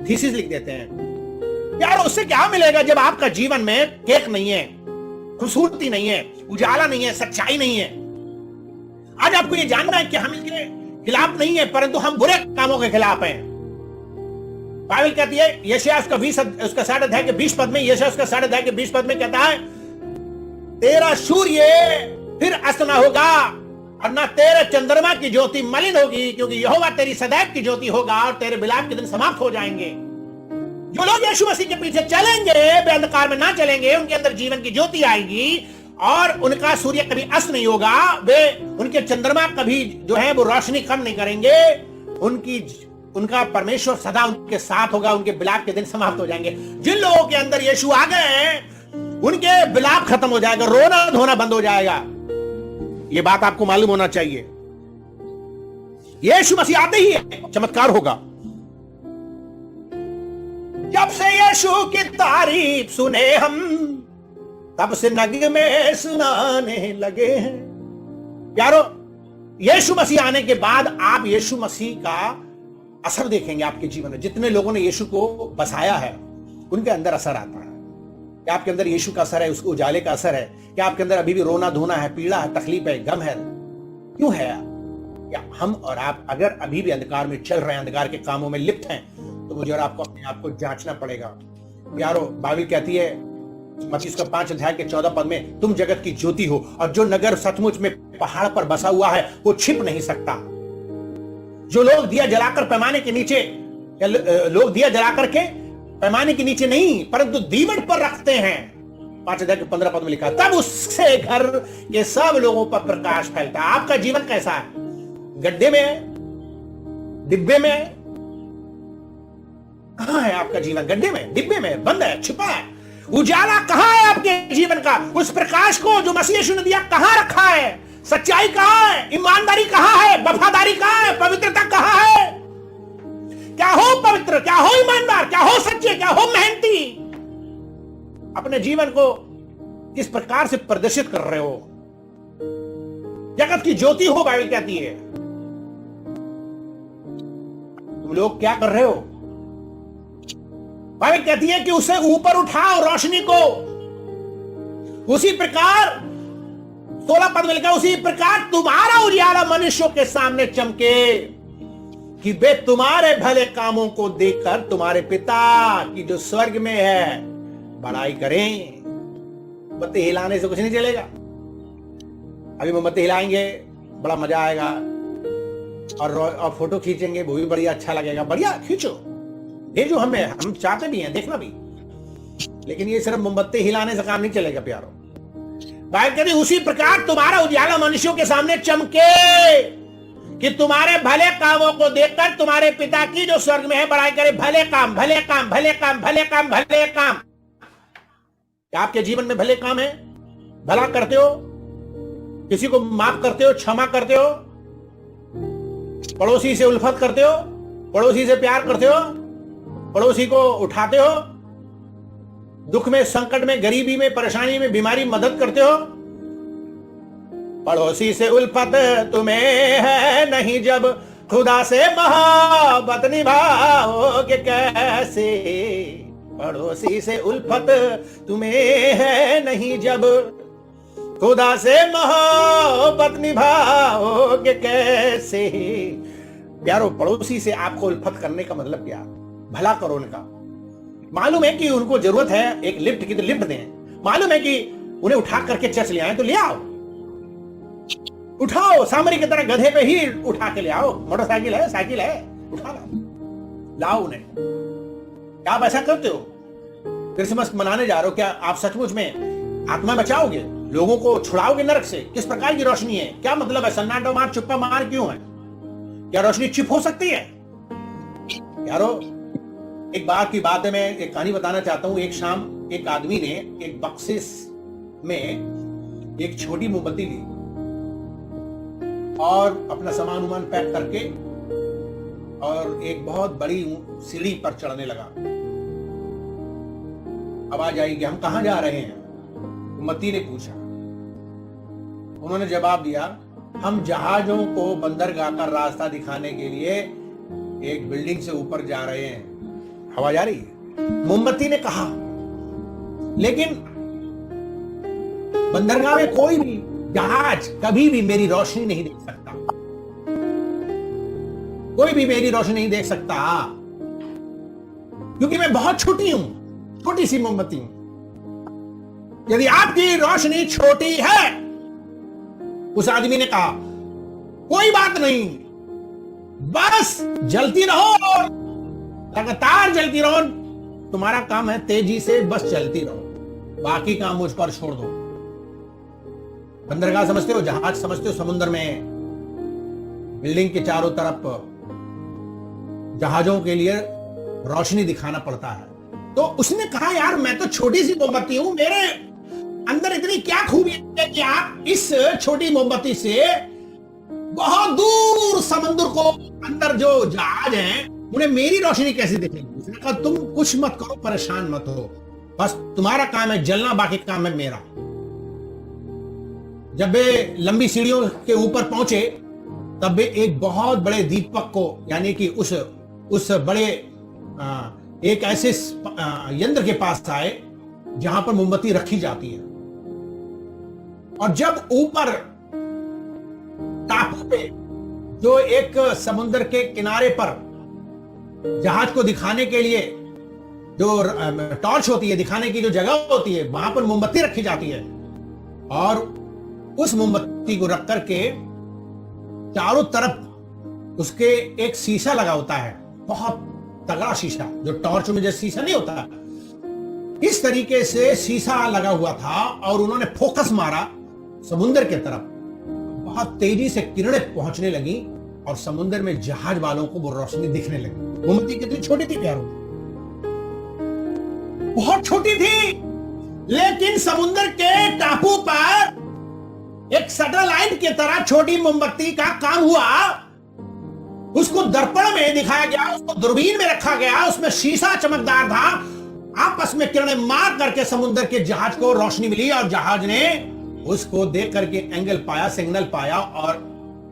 थीसिस लिख देते हैं। यार उससे क्या मिलेगा जब आपका जीवन में केक नहीं है, खूबसूरती नहीं है, उजाला नहीं है, सच्चाई नहीं है। आज आपको ये जानना है कि हम इनके खिलाफ नहीं है, परंतु हम बुरे कामों के खिलाफ हैं। बाइबल कहती है, यशायाह उसका 60 अध्याय के 20 पद में, यशायाह उसका 60 अध्याय के 20 पद में कहता है, तेरा सूर्य फिर अस्त ना होगा और ना तेरे चंद्रमा की ज्योति मलिन होगी, क्योंकि यहोवा तेरी सदैव की ज्योति होगा और तेरे विलाप के दिन समाप्त हो जाएंगे। जो लोग यीशु मसीह के पीछे चलेंगे वे अंधकार में ना चलेंगे, उनके अंदर जीवन की ज्योति आएगी और उनका सूर्य कभी अस्त नहीं होगा, वे उनके चंद्रमा कभी जो है वो रोशनी कम नहीं करेंगे, उनका परमेश्वर सदा उनके साथ होगा, उनके विलाप के दिन समाप्त हो जाएंगे। जिन लोगों के अंदर यीशु आ गए हैं उनके विलाप खत्म हो जाएगा, रोना धोना बंद हो जाएगा। ये बात आपको मालूम होना चाहिए। यीशु मसीह आते ही चमत्कार होगा। जब से यीशु की तारीफ सुने हम, तब से नगमे सुनाने लगे हैं। प्यारो, यीशु मसीह आने के बाद आप यीशु मसीह का असर देखेंगे आपके जीवन में। जितने लोगों ने यीशु को बसाया है उनके अंदर असर आता है। क्या आपके अंदर यीशु का असर है, उसको उजाले का असर है? क्या आपके अंदर अभी भी रोना धोना है, पीड़ा है, तकलीफ है, गम है? क्यों है? क्या हम और आप अगर अभी भी अंधकार में चल रहे हैं, अंधकार के कामों में लिप्त हैं, तो मुझे और आपको अपने आप को जांचना पड़ेगा। प्यारो, बाइबल कहती है मत्ती उसका 5 अध्याय के 14 पद में, तुम जगत की ज्योति हो और जो नगर सचमुच में पहाड़ पर बसा हुआ है वो छिप नहीं सकता। जो लोग दिया जलाकर पैमाने के नीचे, लोग दिया जलाकर के पैमाने के नीचे नहीं परंतु दीवट पर रखते हैं, 5 अध्याय के 15 पद में लिखा, तब उससे घर के सब लोगों पर प्रकाश फैलता है। आपका जीवन कैसा है? गड्ढे में है, डिब्बे में है? कहां है आपका जीवन? गड्ढे में, डिब्बे में, बंद है, छिपा है? उजाला कहां है आपके जीवन का? उस प्रकाश को जो मसीह यीशु ने दिया कहां रखा है? सच्चाई कहां है? ईमानदारी कहां है? वफादारी कहां है? पवित्रता कहां है? क्या हो पवित्र, क्या हो ईमानदार, क्या हो सच्चे, क्या हो मेहनती? अपने जीवन को किस प्रकार से प्रदर्शित कर रहे हो? जगत की ज्योति हो, बाइबल कहती है। तुम लोग क्या कर रहे हो? बाइबल कहती है कि उसे ऊपर उठाओ रोशनी को। उसी प्रकार 16 पद में लिखा, उसी प्रकार तुम्हारा उजियाला मनुष्यों के सामने चमके कि वे तुम्हारे भले कामों को देखकर तुम्हारे पिता की जो स्वर्ग में है बड़ाई करें। मोमबत्ती हिलाने से कुछ नहीं चलेगा। अभी मोमबत्ती हिलाएंगे, बड़ा मजा आएगा, और फोटो खींचेंगे, वो भी बढ़िया अच्छा लगेगा। बढ़िया खींचो, भेजो हमें, हम चाहते भी हैं, देखना भी। लेकिन ये सिर्फ मोमबत्ती हिलाने से काम नहीं चलेगा प्यारो। बाइबल कहती है उसी प्रकार तुम्हारा उजाला मनुष्यों के सामने चमके कि तुम्हारे भले कामों को देखकर तुम्हारे पिता की जो स्वर्ग में है बड़ाई करे। भले काम, भले काम, भले काम, भले काम, भले काम। क्या आपके जीवन में भले काम है? भला करते हो, किसी को माफ करते हो, क्षमा करते हो, पड़ोसी से उल्फत करते हो, पड़ोसी से प्यार करते हो, पड़ोसी को उठाते हो, दुख में, संकट में, गरीबी में, परेशानी में, बीमारी मदद करते हो। पड़ोसी से उल्फत तुम्हें है नहीं, जब खुदा से मोहब्बत निभाओगे कैसे? पड़ोसी से उल्फत तुम्हें है नहीं, जब खुदा से मोहब्बत निभाओगे कैसे? प्यारो, पड़ोसी से आपको उल्फत करने का मतलब क्या? भला करो उनका। मालूम है कि उनको जरूरत है एक लिफ्ट की, तो लिफ्ट दें। मालूम है कि उन्हें उठा करके चर्च ले आए, तो ले आओ, उठाओ। सामरी की तरह गधे पे ही उठा के ले आओ। मोटरसाइकिल है, साइकिल है, उठा लाओ उन्हें। क्या आप ऐसा करते हो? क्रिसमस मनाने जा रहे हो, क्या आप सचमुच में आत्मा बचाओगे? लोगों को छुड़ाओगे नरक से? किस प्रकार की रोशनी है? क्या मतलब है? सन्नाटा मार, चुप्पा मार क्यों है? क्या रोशनी छिप हो सकती है? यारो, एक बार की बात है, मैं एक कहानी बताना चाहता हूं। एक शाम एक आदमी ने एक बक्सिस में एक छोटी मोमबत्ती ली और अपना सामान उमान पैक करके और एक बहुत बड़ी सीढ़ी पर चढ़ने लगा। आवाज आई कि हम कहां जा रहे हैं? मोमबत्ती ने पूछा। उन्होंने जवाब दिया, हम जहाजों को बंदरगाह का रास्ता दिखाने के लिए एक बिल्डिंग से ऊपर जा रहे हैं। आवाज आ रही है? मोमबत्ती ने कहा, लेकिन बंदरगाह में कोई भी जहाज कभी भी मेरी रोशनी नहीं देख सकता। कोई भी मेरी रोशनी नहीं देख सकता, क्योंकि मैं बहुत छोटी हूं, छोटी सी मोमबत्ती हूं। यदि आपकी रोशनी छोटी है, उस आदमी ने कहा, कोई बात नहीं, बस जलती रहो, लगातार जलती रहो। तुम्हारा काम है तेजी से बस चलती रहो, बाकी काम मुझ पर छोड़ दो। बंदरगाह समझते हो? जहाज समझते हो? समुद्र में बिल्डिंग के चारों तरफ जहाजों के लिए रोशनी दिखाना पड़ता है। तो उसने कहा, यार मैं तो छोटी सी मोमबत्ती हूं, मेरे अंदर इतनी क्या खूबी है कि आप इस छोटी मोमबत्ती से बहुत दूर समुद्र को अंदर जो जहाज हैं उन्हें मेरी रोशनी कैसे दिखेगी? उसने कहा, तुम कुछ मत करो, परेशान मत हो, बस तुम्हारा काम है जलना, बाकी काम है मेरा। जब वे लंबी सीढ़ियों के ऊपर पहुंचे, तब वे एक बहुत बड़े दीपक को, यानी कि उस बड़े एक ऐसे यंत्र के पास आए जहां पर मोमबत्ती रखी जाती है। और जब ऊपर टापू पे, जो एक समुद्र के किनारे पर जहाज को दिखाने के लिए जो टॉर्च होती है, दिखाने की जो जगह होती है, वहां पर मोमबत्ती रखी जाती है। और उस मोमबत्ती को रख करके चारों तरफ उसके एक शीशा लगा होता है, बहुत तगड़ा शीशा, जो टॉर्च में जैसे शीशा नहीं होता, इस तरीके से शीशा लगा हुआ था। और उन्होंने फोकस मारा समुद्र के तरफ, बहुत तेजी से किरणें पहुंचने लगी और समुद्र में जहाज वालों को वो रोशनी दिखने लगी। मोमबत्ती कितनी छोटी थी प्यारो, बहुत छोटी थी, लेकिन समुद्र के टापू पर एक सैटेलाइट की तरह छोटी मोमबत्ती का काम हुआ। उसको दर्पण में दिखाया गया, उसको दूरबीन में रखा गया, उसमें शीशा चमकदार था। आपस में किरणें मार करके समुद्र के जहाज को रोशनी मिली और जहाज ने उसको देख करके एंगल पाया, सिग्नल पाया और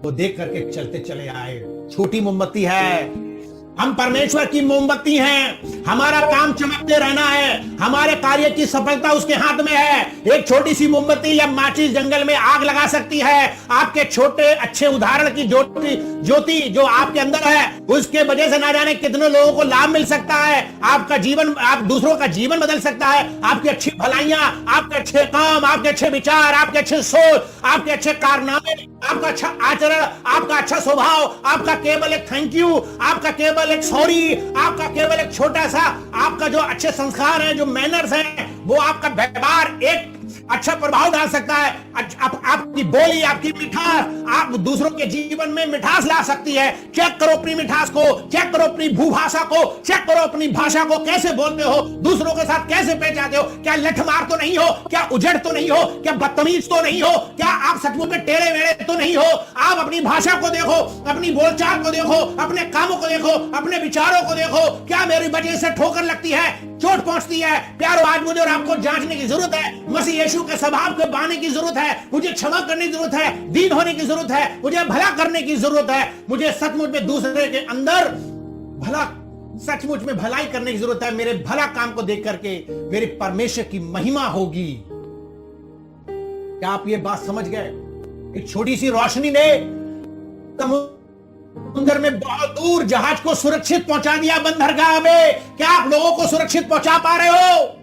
वो देख करके चलते चले आए। छोटी मोमबत्ती है, हम परमेश्वर की मोमबत्ती हैं। हमारा काम चमकते रहना है, हमारे कार्य की सफलता उसके हाथ में है। एक छोटी सी मोमबत्ती या माचिस जंगल में आग लगा सकती है। आपके छोटे अच्छे उदाहरण की ज्योति जो आपके अंदर है, उसके वजह से ना जाने कितने लोगों को लाभ मिल सकता है। आपका जीवन, आप दूसरों का जीवन बदल सकता है। आपकी अच्छी भलाइयां, आपके अच्छे काम, आपके अच्छे विचार, आपके अच्छे सोच, आपके अच्छे कारनामे, आपका अच्छा आचरण, आपका अच्छा स्वभाव, आपका केवल एक थैंक यू, आपका केवल एक सॉरी, आपका केवल एक छोटा सा, आपका जो अच्छे संस्कार हैं, जो मैनर्स हैं, वो आपका व्यवहार एक अच्छा प्रभाव डाल सकता है। आपकी बोली, आपकी मिठास, आप दूसरों के जीवन में मिठास ला सकती है। चेक करो अपनी मिठास को, चेक करो अपनी भूभाषा को, चेक करो अपनी भाषा को, कैसे बोलते हो, दूसरों के साथ कैसे पेश आते हो। क्या लठमार तो नहीं हो, क्या उजड़ तो नहीं हो, क्या बदतमीज तो नहीं हो, क्या आप सचमुच में टेढ़े मेढ़े तो नहीं हो। आप अपनी भाषा को देखो, अपनी बोलचाल को देखो, अपने कामों को देखो, अपने विचारों को देखो। क्या मेरी वजह से ठोकर लगती है, चोट पहुंचती है? प्यारो, आज मुझे और आपको जांचने की जरूरत है। मसीह यीशु के स्वभाव को पाने की जरूरत है। मुझे क्षमा करने की जरूरत है, दीन होने की जरूरत है, मुझे भला करने की जरूरत है। मुझे सचमुच में दूसरे के अंदर भला, सचमुच में भलाई करने की जरूरत है। मेरे भला काम को देख करके मेरे परमेश्वर की महिमा होगी। क्या आप ये बात समझ गए? एक छोटी सी रोशनी ने समुद्र में बहुत दूर जहाज को सुरक्षित पहुंचा दिया बंदरगाह में। क्या आप लोगों को सुरक्षित पहुंचा पा रहे हो?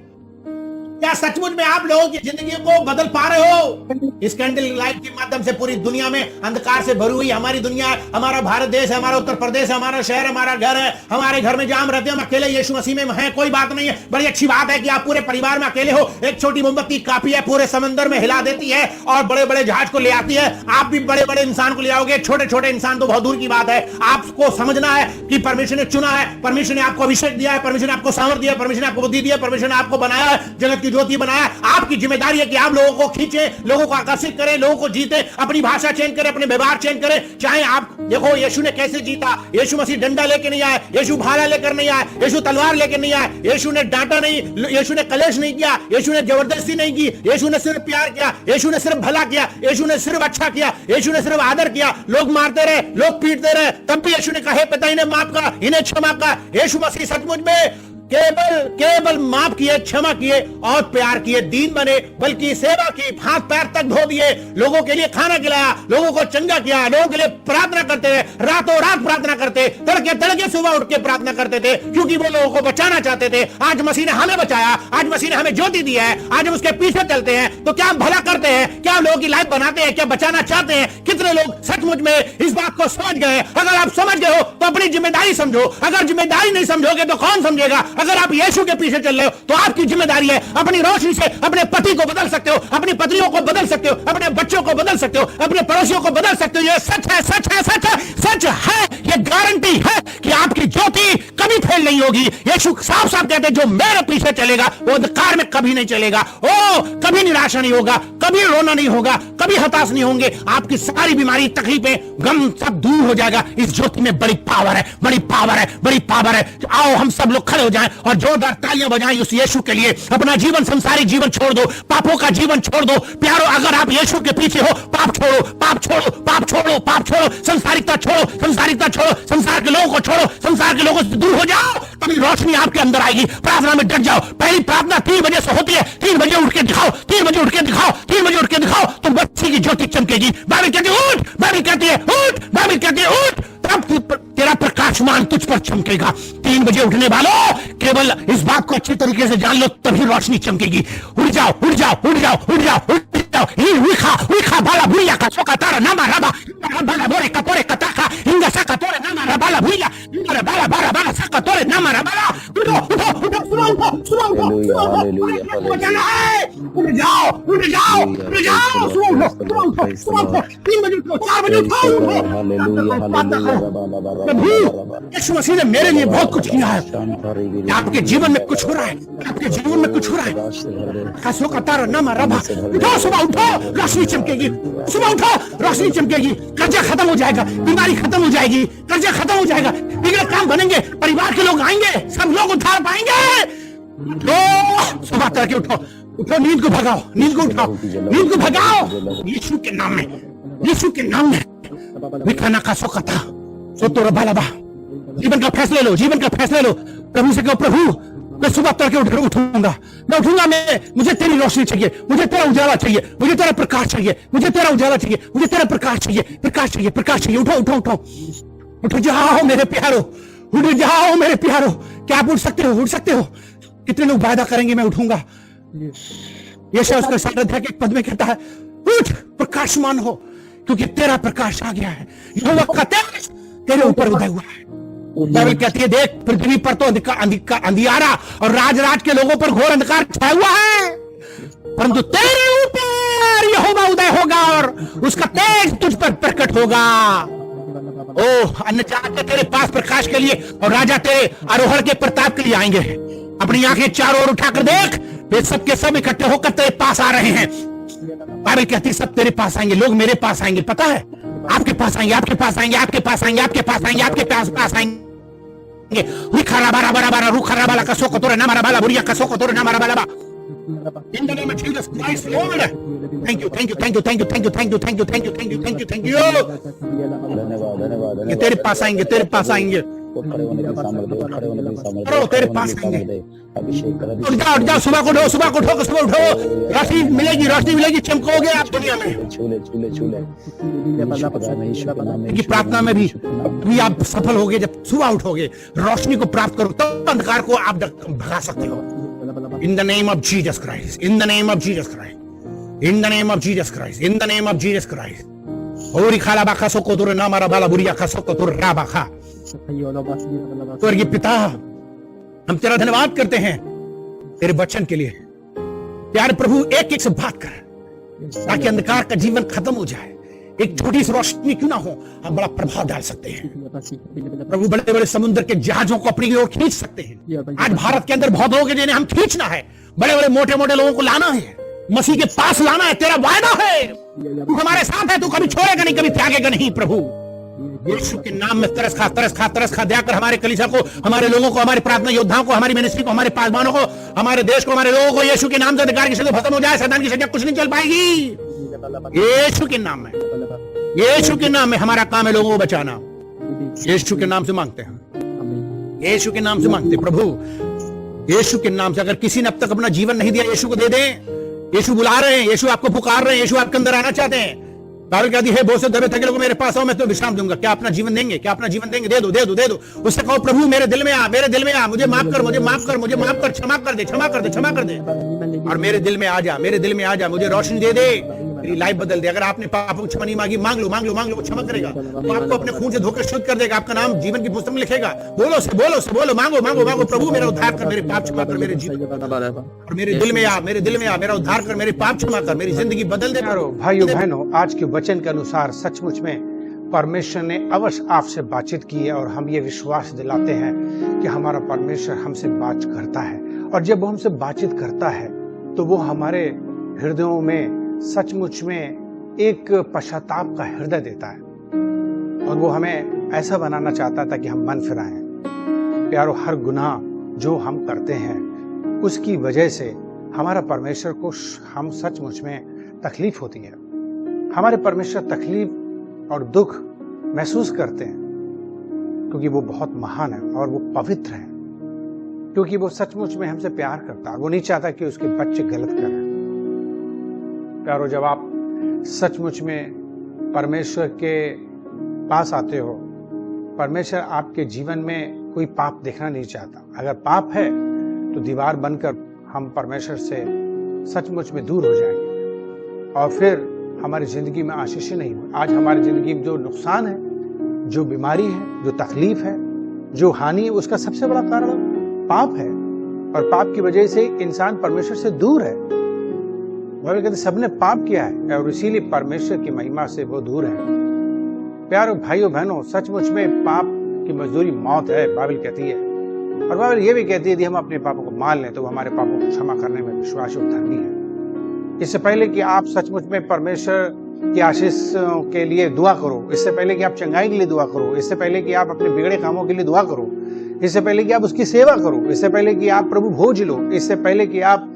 क्या सचमुच में आप लोगों की जिंदगी को बदल पा रहे हो? इस कैंडल लाइट के माध्यम से पूरी दुनिया में अंधकार से भरी हुई हमारी दुनिया है, हमारा भारत देश है, हमारा उत्तर प्रदेश है, हमारा शहर, हमारा घर है। हमारे घर में जहां हम रहते हैं, हम अकेले यीशु मसीह में हैं, कोई बात नहीं है। बड़ी अच्छी बात है कि आप पूरे परिवार में अकेले हो। एक छोटी मोमबत्ती काफी है, पूरे समंदर में हिला देती है और बड़े बड़े जहाज को ले आती है। आप भी बड़े बड़े इंसान को ले आओगे, छोटे छोटे इंसान तो बहुत दूर की बात है। आपको समझना है कि परमेश्वर ने चुना है, परमेश्वर ने आपको अभिषेक दिया है, परमेश्वर ने आपको सामर्थ दिया है, परमेश्वर ने आपको बुद्धि दिया है, परमेश्वर ने आपको बनाया है, जगत की ज्योति बनाया। आपकी जिम्मेदारी है कि आप लोगों को खींचे, लोगों को आकर्षित करें, लोगों को जीते, अपनी भाषा चेंज करें, अपने व्यवहार चेंज करें। चाहे आप देखो यीशु ने कैसे जीता। यीशु मसीह डंडा लेके नहीं आए, यीशु भाला लेकर नहीं आए, यीशु तलवार लेके नहीं आए, यीशु ने डांटा नहीं, यीशु ने कलेश नहीं किया, यीशु ने जबरदस्ती नहीं की, यीशु ने सिर्फ प्यार किया, यीशु ने सिर्फ भला किया, यीशु ने सिर्फ अच्छा किया, यीशु ने सिर्फ आदर किया। लोग मारते रहे, लोग पीटते रहे, तब भी यीशु ने कहा, पिता इन्हें माफ कर, इन्हें क्षमा कर। यीशु मसीह सचमुच में केवल माफ किए, क्षमा किए और प्यार किए, दीन बने, बल्कि सेवा की, हाथ पैर तक धो दिए, लोगों के लिए खाना खिलाया, लोगों को चंगा किया, लोगों के लिए प्रार्थना करते थे, रातों रात प्रार्थना करते, तड़के तड़के सुबह उठ के प्रार्थना करते थे, क्योंकि वो लोगों को बचाना चाहते थे। आज मसीह ने हमें बचाया, आज मसीह ने हमें ज्योति दी है, आज हम उसके पीछे चलते हैं। तो क्या हम भला करते हैं? क्या हम लोगों की लाइफ बनाते हैं? क्या बचाना चाहते हैं? कितने लोग सचमुच में इस बात को समझ गए? अगर आप समझ गए हो तो अपनी जिम्मेदारी समझो, अगर जिम्मेदारी नहीं समझोगे तो कौन समझेगा? अगर आप यीशु के पीछे चल रहे हो तो आपकी जिम्मेदारी है। अपनी रोशनी से अपने पति को बदल सकते हो, अपनी पत्नियों को बदल सकते हो, अपने बच्चों को बदल सकते हो, अपने पड़ोसियों को बदल सकते हो। ये सच है, सच है, सच है, सच है। ये गारंटी है कि आपकी ज्योति कभी फेल नहीं होगी। यीशु साफ साफ कहते हैं, जो मेरे पीछे चलेगा वो अंधकार में कभी नहीं चलेगा। ओ, कभी निराशा नहीं होगा, कभी रोना नहीं होगा, कभी हताश नहीं होंगे। आपकी सारी बीमारी, तकलीफें, गम सब दूर हो जाएगा। इस ज्योति में बड़ी पावर है, बड़ी पावर है, बड़ी पावर है। आओ हम सब लोग खड़े हो जाएं और जोरदार तालियां बजाएं उस यीशु के लिए। अपना जीवन, संसारिक जीवन छोड़ दो, पापों का जीवन छोड़ दो। प्यारो, अगर आप यीशु के पीछे हो, पाप छोड़ो, पाप छोड़ो, पाप छोड़ो, पाप छोड़ो, संसारिकता छोड़ो, संसारिकता छोड़ो, संसार के लोगों को छोड़ो, संसार के लोगों से दूर हो जाओ, तभी रोशनी आपके अंदर आएगी। प्रार्थना में डट जाओ। पहली प्रार्थना 3 बजे से होती है। 3 बजे उठ के दिखाओ, 3 बजे उठ के दिखाओ, 3 बजे उठ के दिखाओ, तो बच्ची की ज्योति चमकेगी। बाइबल कहती है उठ, बाइबल कहती है उठ, बाइबल कहती है उठ, तब तेरा प्रकाशमान तुझ पर चमकेगा। 3 बजे उठने वालों, केवल इस बात को अच्छी तरीके से जान लो, तभी रोशनी चमकेगी। उठ जाओ, उठ जाओ, उठ जाओ, उठ जाओ, उठ जाओ। उखा बाला भुइया का सोका तारा नामा रबा बाला बोरे का पोरे कताका इंगा सका तोरे नामा रबाला भुइया बाला बाला बाला सका तोरे नामा रबाला। उठो उठो उठो, उठो, सुबह उठो, हालेलुया, सुबह उठो, हालेलुया, तुम्हें बचाना हालेलुया। है, उठ जाओ, उठ जाओ, उठ जाओ, सुबह उठो, सुबह उठो, Praise the सुबह उठो, Lord. 3 बजे उठो, 4 बजे Praise उठो, the उठो। Lord. Hallelujah, प्रार्थना hallelujah. करो, प्रभु यीशु मसीह ने मेरे लिए बहुत कुछ किया है। कि आपके जीवन में कुछ हो रहा है, आपके जीवन में कुछ हो रहा है। खासों का तारा नामा रबा, उठो, सुबह उठो, रोशनी चमकेगी, सुबह उठो, रोशनी चमकेगी, कर्जा खत्म हो जाएगा, बीमारी खत्म हो जाएगी, कर्जा खत्म हो जाएगा, बिगड़े काम बनेंगे, परिवार के लोग आएंगे, सब लोग उद्धार पाएंगे। तो सुबह तक उठो, उठो, नींद को भगाओ, नींद को उठाओ, नींद को भगाओ, यीशु के नाम में, यीशु के नाम में। विखाना का सोकता सोतो रबालबा, जीवन का फैसला लो, जीवन का फैसला लो। प्रभु से कहो, प्रभु मैं सुबह तड़के उठूंगा, मैं उठूंगा, मुझे तेरी रोशनी चाहिए, मुझे तेरा उजाला चाहिए, मुझे तेरा प्रकाश चाहिए, मुझे तेरा उजाला चाहिए, मुझे तेरा प्रकाश चाहिए, प्रकाश चाहिए, प्रकाश चाहिए। उठो, उठो, उठो, उठ जाओ मेरे प्यारो, उठ जाओ मेरे प्यारो। क्या आप उठ सकते हो? उठ सकते हो? कितने लोग वादा करेंगे मैं उठूंगा? यशायाह उसका 7 अध्याय के 1 पद में कहता है, उठ, प्रकाशमान हो, क्योंकि तेरा प्रकाश आ गया है, यहोवा का तेज तेरे ऊपर उदय हुआ है। बाइबल कहती है, देख पृथ्वी पर तो अंधियारा और राज के लोगों पर घोर अंधकार छाया हुआ है, परंतु तेरे ऊपर यहोवा उदय होगा और उसका तेज तुझ पर प्रकट होगा। ओह, अन्यजाति तेरे पास प्रकाश के लिए और राजा तेरे आरोहण के प्रताप के लिए आएंगे। अपनी आंखें चारों ओर उठाकर देख, वे सब के सब इकट्ठे होकर तेरे पास आ रहे हैं। बाइबल कहती है, सब तेरे पास आएंगे, लोग मेरे पास आएंगे, पता है, आपके पास आएंगे, आपके पास आएंगे, आपके पास आएंगे, आपके पास आएंगे, आपके पास आएंगे। रुखरा बारा बारा बारा, रुखरा बाला का सोको तोरे ना मारा बाला, बुरिया का सोको तोरे ना मारा बाला। In the name of Jesus Christ, Lord, thank you, thank you, thank you, thank you, thank you, thank you, thank you, thank you, thank you, thank you, thank you। धन्यवाद। ये तेरे पास आएंगे, तेरे पास आएंगे, खड़े होने की सामर्थ्य दे, खड़े होने की सामर्थ्य करो, तेरे पास आएंगे। उठ जाओ, उठ जाओ, सुबह को उठो, सुबह को उठो, सुबह उठो, रोशनी मिलेगी, रोशनी मिलेगी, चमकोगे आप दुनिया में। छूले छूले छूले कि प्रार्थना में भी आप सफल होगे जब सुबह उठोगे, रोशनी को प्राप्त करो, तब तो अंधकार को आप भगा सकते हो। In the name of Jesus Christ, in the name of Jesus Christ, in the name of Jesus Christ, in the name of Jesus Christ. ओरी खाला बाखा सो को तोरे ना मारा बाला, बुरिया खा सो को तोरे रा बाखा। स्वर्गीय पिता, हम तेरा धन्यवाद करते हैं तेरे वचन के लिए। प्यारे प्रभु, एक एक से बात कर, ताकि अंधकार का जीवन खत्म हो जाए। एक छोटी सी रोशनी क्यों ना हो, हम बड़ा प्रभाव डाल सकते हैं। प्रभु, बड़े बड़े समुद्र के जहाजों को अपनी ओर खींच सकते हैं। आज भारत के अंदर बहुत लोग हैं जिन्हें हम खींचना है, बड़े बड़े मोटे मोटे लोगों को लाना है, मसीह के पास लाना है। तेरा वायदा है, तू हमारे साथ है, तू कभी छोड़ेगा नहीं, कभी त्यागेगा नहीं। प्रभु यीशु के नाम में तरस खा, तरस खा, तरस खा, दया कर हमारे कलीसिया को, हमारे लोगों को, हमारे प्रार्थना योद्धाओं को, हमारी मिनिस्ट्री को, हमारे पासवानों को, हमारे देश को, हमारे लोगों को यीशु के नाम से अंधकार की शक्ति खत्म हो जाए, शैतान की शक्ति कुछ नहीं चल पाएगी। यीशु के नाम में, यीशु के नाम में हमारा काम है लोगों को बचाना। यीशु के नाम से मांगते हैं, यीशु के नाम से मांगते हैं। प्रभु यीशु के नाम से, अगर किसी ने अब तक अपना जीवन नहीं दिया, यीशु को दे दें। यीशु बुला रहे हैं, यीशु आपको पुकार रहे हैं, यीशु आपके अंदर आना चाहते हैं। बाइबल कहती है, बहुत से दबे थके लोग मेरे पास आओ, मैं तो विश्राम दूंगा। क्या अपना जीवन देंगे? क्या अपना जीवन देंगे? दे दो, दे दो, दे दो। उससे कहो, प्रभु मेरे दिल में आ, मेरे दिल में आ, मुझे माफ कर, मुझे माफ कर, मुझे माफ कर, क्षमा कर दे, क्षमा कर दे, क्षमा कर दे, और मेरे दिल में आ जा, मेरे दिल में आ जा, मुझे रोशनी दे दे, मेरी लाइफ बदल दे। अगर आपने पापों की क्षमा नहीं मांगी, मांग लो, मांग लो, मांग लो, वो क्षमा करेगा, वो आपको अपने खून से धोकर शुद्ध कर देगा, आपका नाम जीवन की पुस्तक में लिखेगा। बोलो से बोलो से बोलो, मांगो मांगो मांगो, प्रभु मेरा उद्धार कर, मेरे पाप क्षमा कर, मेरे जीवन और मेरे दिल में आ, मेरे दिल में आ, मेरा उद्धार कर, मेरे पाप क्षमा कर, मेरी जिंदगी बदल दे। भाइयों बहनों, आज के वचन के अनुसार सचमुच में परमेश्वर ने अवश्य आपसे बातचीत की है, और हम ये विश्वास दिलाते हैं कि हमारा परमेश्वर हमसे बात करता है। और जब वो हमसे बातचीत करता है तो वो हमारे हृदयों में सचमुच में एक पश्चाताप का हृदय देता है, और वो हमें ऐसा बनाना चाहता था कि हम मन फिराएं। प्यारो, हर गुनाह जो हम करते हैं उसकी वजह से हमारा परमेश्वर को हम सचमुच में तकलीफ होती है। हमारे परमेश्वर तकलीफ और दुख महसूस करते हैं क्योंकि वो बहुत महान है और वो पवित्र है, क्योंकि वो सचमुच में हमसे प्यार करता है। वो नहीं चाहता कि उसके बच्चे गलत करें। प्यारो, जब आप सचमुच में परमेश्वर के पास आते हो, परमेश्वर आपके जीवन में कोई पाप देखना नहीं चाहता। अगर पाप है तो दीवार बनकर हम परमेश्वर से सचमुच में दूर हो जाएंगे, और फिर हमारी जिंदगी में आशीष नहीं हुई। आज हमारी जिंदगी में जो नुकसान है, जो बीमारी है, जो तकलीफ है, जो हानि है, उसका सबसे बड़ा कारण पाप है। और पाप की वजह से इंसान परमेश्वर से दूर है। बाइबल कहते सबने पाप किया है और इसीलिए परमेश्वर की महिमा से वो दूर है। प्यारो भाइयों बहनों, सचमुच में पाप की मजदूरी मौत है, बाइबल कहती है। और बाइबल ये भी कहती है यदि हम अपने पापों को मान लें तो वो हमारे पापों को क्षमा करने में विश्वासी और धर्मी है। इससे पहले कि आप सचमुच में परमेश्वर की आशीष के लिए दुआ करो, इससे पहले कि आप चंगाई के लिए दुआ करो, इससे पहले कि आप अपने बिगड़े कामों के लिए दुआ करो, इससे पहले कि आप उसकी सेवा करो, इससे पहले कि आप प्रभु भोज लो, इससे पहले कि आप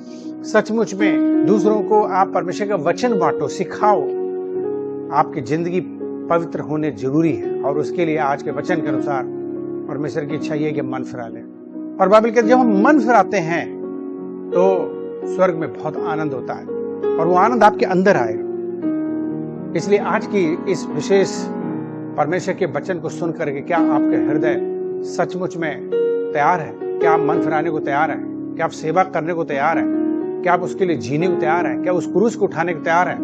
सचमुच में दूसरों को आप परमेश्वर का वचन बांटो, सिखाओ, आपकी जिंदगी पवित्र होने जरूरी है। और उसके लिए आज के वचन के अनुसार परमेश्वर की इच्छा ये है कि मन फिरा लें। और बाइबल कहती है जब हम मन फिराते हैं तो स्वर्ग में बहुत आनंद होता है और वो आनंद आपके अंदर आएगा। इसलिए आज की इस विशेष परमेश्वर के वचन को सुन करके क्या आपके हृदय सचमुच में तैयार है? क्या आप मन फिराने को तैयार है? क्या आप सेवा करने को तैयार है? क्या आप उसके लिए जीने को तैयार है? क्या उस क्रूस को उठाने को तैयार है?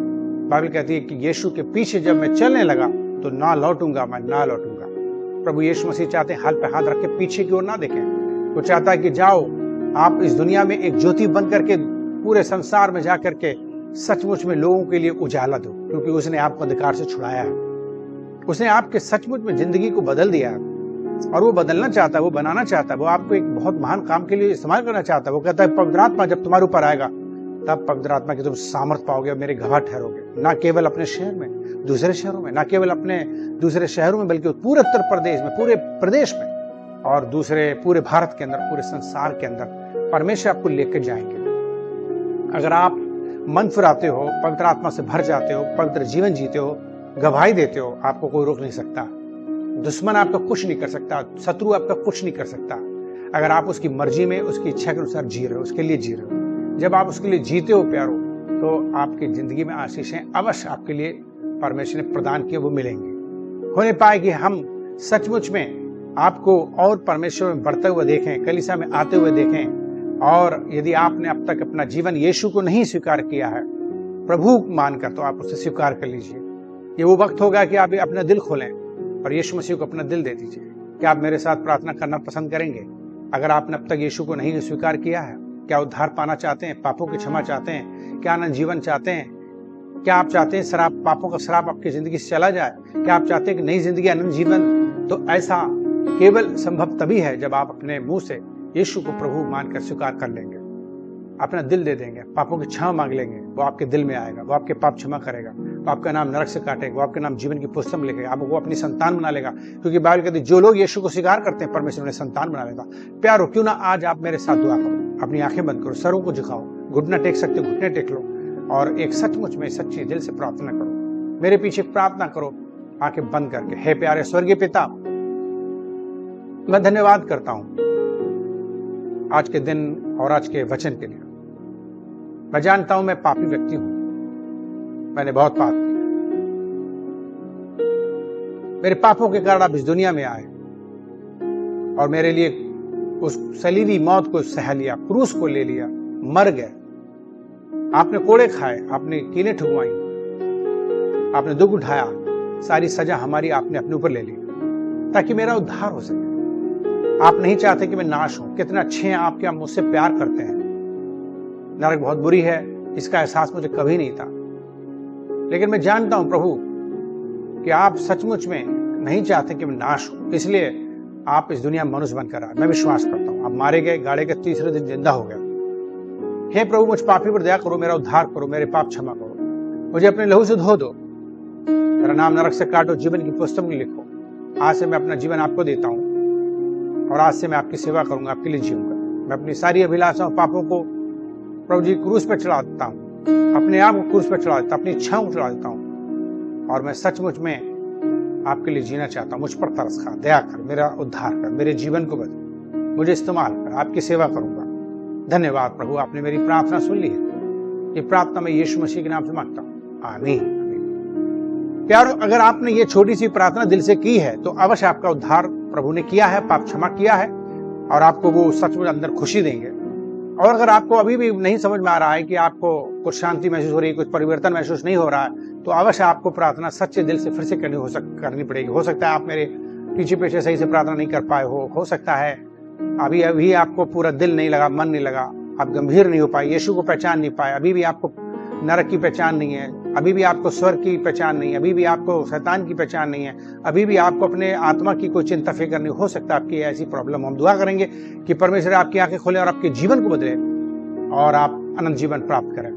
बाइबल कहती है कि यीशु के पीछे जब मैं चलने लगा तो ना लौटूंगा, मैं ना लौटूंगा। प्रभु यीशु मसीह चाहते हैं हाथ पे हाथ रख के पीछे की ओर ना देखें। वो चाहता है कि जाओ, आप इस दुनिया में एक ज्योति बन करके पूरे संसार में जाकर के सचमुच में लोगों के लिए उजाला दो, क्योंकि उसने आपको अंधकार से छुड़ाया है। उसने आपके सचमुच में जिंदगी को बदल दिया है और वो बदलना चाहता है, वो बनाना चाहता है, वो आपको एक बहुत महान काम के लिए इस्तेमाल करना चाहता है। वो कहता है पवित्र आत्मा जब तुम्हारे ऊपर आएगा तब पवित्र आत्मा की तुम सामर्थ पाओगे और मेरे गवाह ठहरोगे, ना केवल अपने शहर में, दूसरे शहरों में, ना केवल अपने दूसरे शहरों में बल्कि पूरे उत्तर प्रदेश में, पूरे प्रदेश में और दूसरे पूरे भारत के अंदर, पूरे संसार के अंदर परमेश्वर आपको लेकर जाएंगे। अगर आप मन फिराते हो, पवित्र आत्मा से भर जाते हो, पवित्र जीवन जीते हो, गवाही देते हो, आपको कोई रोक नहीं सकता। दुश्मन आपका कुछ नहीं कर सकता, शत्रु आपका कुछ नहीं कर सकता। अगर आप उसकी मर्जी में, उसकी इच्छा के अनुसार जी रहे हो, उसके लिए जी रहे हो। जब आप उसके लिए जीते हो प्यारो, तो आपकी जिंदगी में आशीषें अवश्य आपके लिए परमेश्वर ने प्रदान किए वो मिलेंगे। होने पाए कि हम सचमुच में आपको और परमेश्वर में बढ़ते हुए देखें, कलीसिया में आते हुए देखें। और यदि आपने अब तक अपना जीवन यीशु को नहीं स्वीकार किया है प्रभु मानकर, तो आप उसे स्वीकार कर लीजिए। ये वो वक्त होगा कि आप अपना दिल खोलें और यीशु मसीह को अपना दिल दे दीजिए। क्या आप मेरे साथ प्रार्थना करना पसंद करेंगे? अगर आपने अब तक यीशु को नहीं स्वीकार किया है, क्या उद्धार पाना चाहते हैं, पापों की क्षमा चाहते हैं, क्या आनंद जीवन चाहते हैं, क्या आप चाहते हैं शराब, पापों का शराब आपकी जिंदगी से चला जाए, क्या आप चाहते हैं कि नई जिंदगी, आनंद जीवन? तो ऐसा केवल संभव तभी है जब आप अपने मुंह से यीशु को प्रभु मानकर स्वीकार कर लेंगे, अपना दिल दे देंगे, पापों की क्षमा मांग लेंगे। वो आपके दिल में आएगा, वो आपके पाप क्षमा करेगा, वो आपका नाम नरक से काटेगा, वो आपके नाम जीवन की पुस्तक में लिखेगा, आपको अपनी संतान बना लेगा। क्योंकि बाइबल कहती है जो लोग यीशु को स्वीकार करते हैं परमेश्वर उन्हें संतान बना लेगा। प्यारो, क्यों ना आज आप मेरे साथ दुआ करो, अपनी आंखें बंद करो, सरों को झुकाओ, घुटना टेक सकते हो घुटने टेक लो और एक सचमुच में सच्ची दिल से प्रार्थना करो। मेरे पीछे प्रार्थना करो आंखें बंद करके। हे प्यारे स्वर्गीय पिता, मैं धन्यवाद करता हूं आज के दिन और आज के वचन के लिए। मैं जानता हूं मैं पापी व्यक्ति हूं, मैंने बहुत पाप किया। मेरे पापों के कारण आप इस दुनिया में आए और मेरे लिए उस सलीबी मौत को सह लिया, क्रूस को ले लिया, मर गए। आपने कोड़े खाए, आपने कीलें ठुकवाई, आपने दुख उठाया, सारी सजा हमारी आपने अपने ऊपर ले ली ताकि मेरा उद्धार हो सके। आप नहीं चाहते कि मैं नाश हूं। कितना अच्छे हैं आप, क्या मुझसे प्यार करते हैं। नरक बहुत बुरी है, इसका एहसास मुझे कभी नहीं था, लेकिन मैं जानता हूं प्रभु कि आप सचमुच में नहीं चाहते कि मैं नाश हूं, इसलिए आप इस दुनिया में मनुष्य बनकर आए। मैं विश्वास करता हूं आप मारे गए, गाड़े के तीसरे दिन जिंदा हो गया। हे प्रभु, मुझ पापी पर दया करो, मेरा उद्धार करो, मेरे पाप क्षमा करो, मुझे अपने लहू से धो दो, मेरा नाम नरक से काटो, जीवन की पुस्तक में लिखो। आज से मैं अपना जीवन आपको देता हूं और आज से मैं आपकी सेवा करूंगा, आपके लिए जीऊंगा। मैं अपनी सारी अभिलाषाओं, पापों को प्रभु जी क्रूस पर चढ़ा देता हूं, अपने आप को क्रूस पर चढ़ा देता हूं, अपनी इच्छाओं को चढ़ा देता हूं और मैं सचमुच में आपके लिए जीना चाहता हूं। मुझ पर तरस खा, दया कर, मेरा उद्धार कर, मेरे जीवन को बदल, मुझे इस्तेमाल कर, आपकी सेवा करूंगा। धन्यवाद प्रभु, आपने मेरी प्रार्थना सुन ली है। ये प्रार्थना मैं यीशु मसीह के नाम से मांगता हूं, आमीन। प्यारो, अगर आपने ये छोटी सी प्रार्थना दिल से की है तो अवश्य आपका उद्धार प्रभु ने किया है, पाप क्षमा किया है और आपको वो सचमुच अंदर खुशी देंगे। और अगर आपको अभी भी नहीं समझ में आ रहा है कि आपको कुछ शांति महसूस हो रही है, कुछ परिवर्तन महसूस नहीं हो रहा है, तो अवश्य आपको प्रार्थना सच्चे दिल से फिर से करनी पड़ेगी। हो सकता है आप मेरे पीछे सही से प्रार्थना नहीं कर पाए हो सकता है अभी अभी आपको पूरा दिल नहीं लगा, मन नहीं लगा, आप गंभीर नहीं हो पाए, यीशु को पहचान नहीं पाए, अभी भी आपको नरक की पहचान नहीं है, अभी भी आपको स्वर्ग की पहचान नहीं है, अभी भी आपको शैतान की पहचान नहीं है, अभी भी आपको अपने आत्मा की कोई चिंता फिक्र नहीं, हो सकता आपकी ऐसी प्रॉब्लम। हम दुआ करेंगे कि परमेश्वर आपकी आंखें खोले और आपके जीवन को बदले और आप अनंत जीवन प्राप्त करें।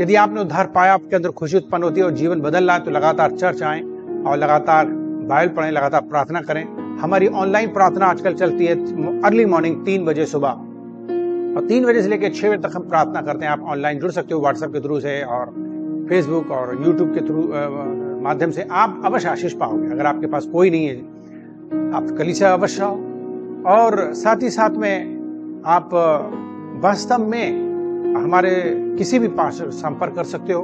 यदि आपने उद्धार पाया, आपके अंदर खुशी उत्पन्न होती है और जीवन बदल रहा है, तो लगातार चर्च आएं और लगातार बाइबल पढ़ें, लगातार प्रार्थना करें। हमारी ऑनलाइन प्रार्थना आजकल चलती है अर्ली मॉर्निंग 3 बजे सुबह, और 3 बजे से लेकर 6 बजे तक हम प्रार्थना करते हैं। आप ऑनलाइन जुड़ सकते हो व्हाट्सएप के थ्रू से और फेसबुक और यूट्यूब के थ्रू माध्यम से। आप अवश्य आशीष पाओगे। अगर आपके पास कोई नहीं है, आप कलीसिया अवश्य आओ, और साथ ही साथ में आप वास्तव में हमारे किसी भी पास संपर्क कर सकते हो,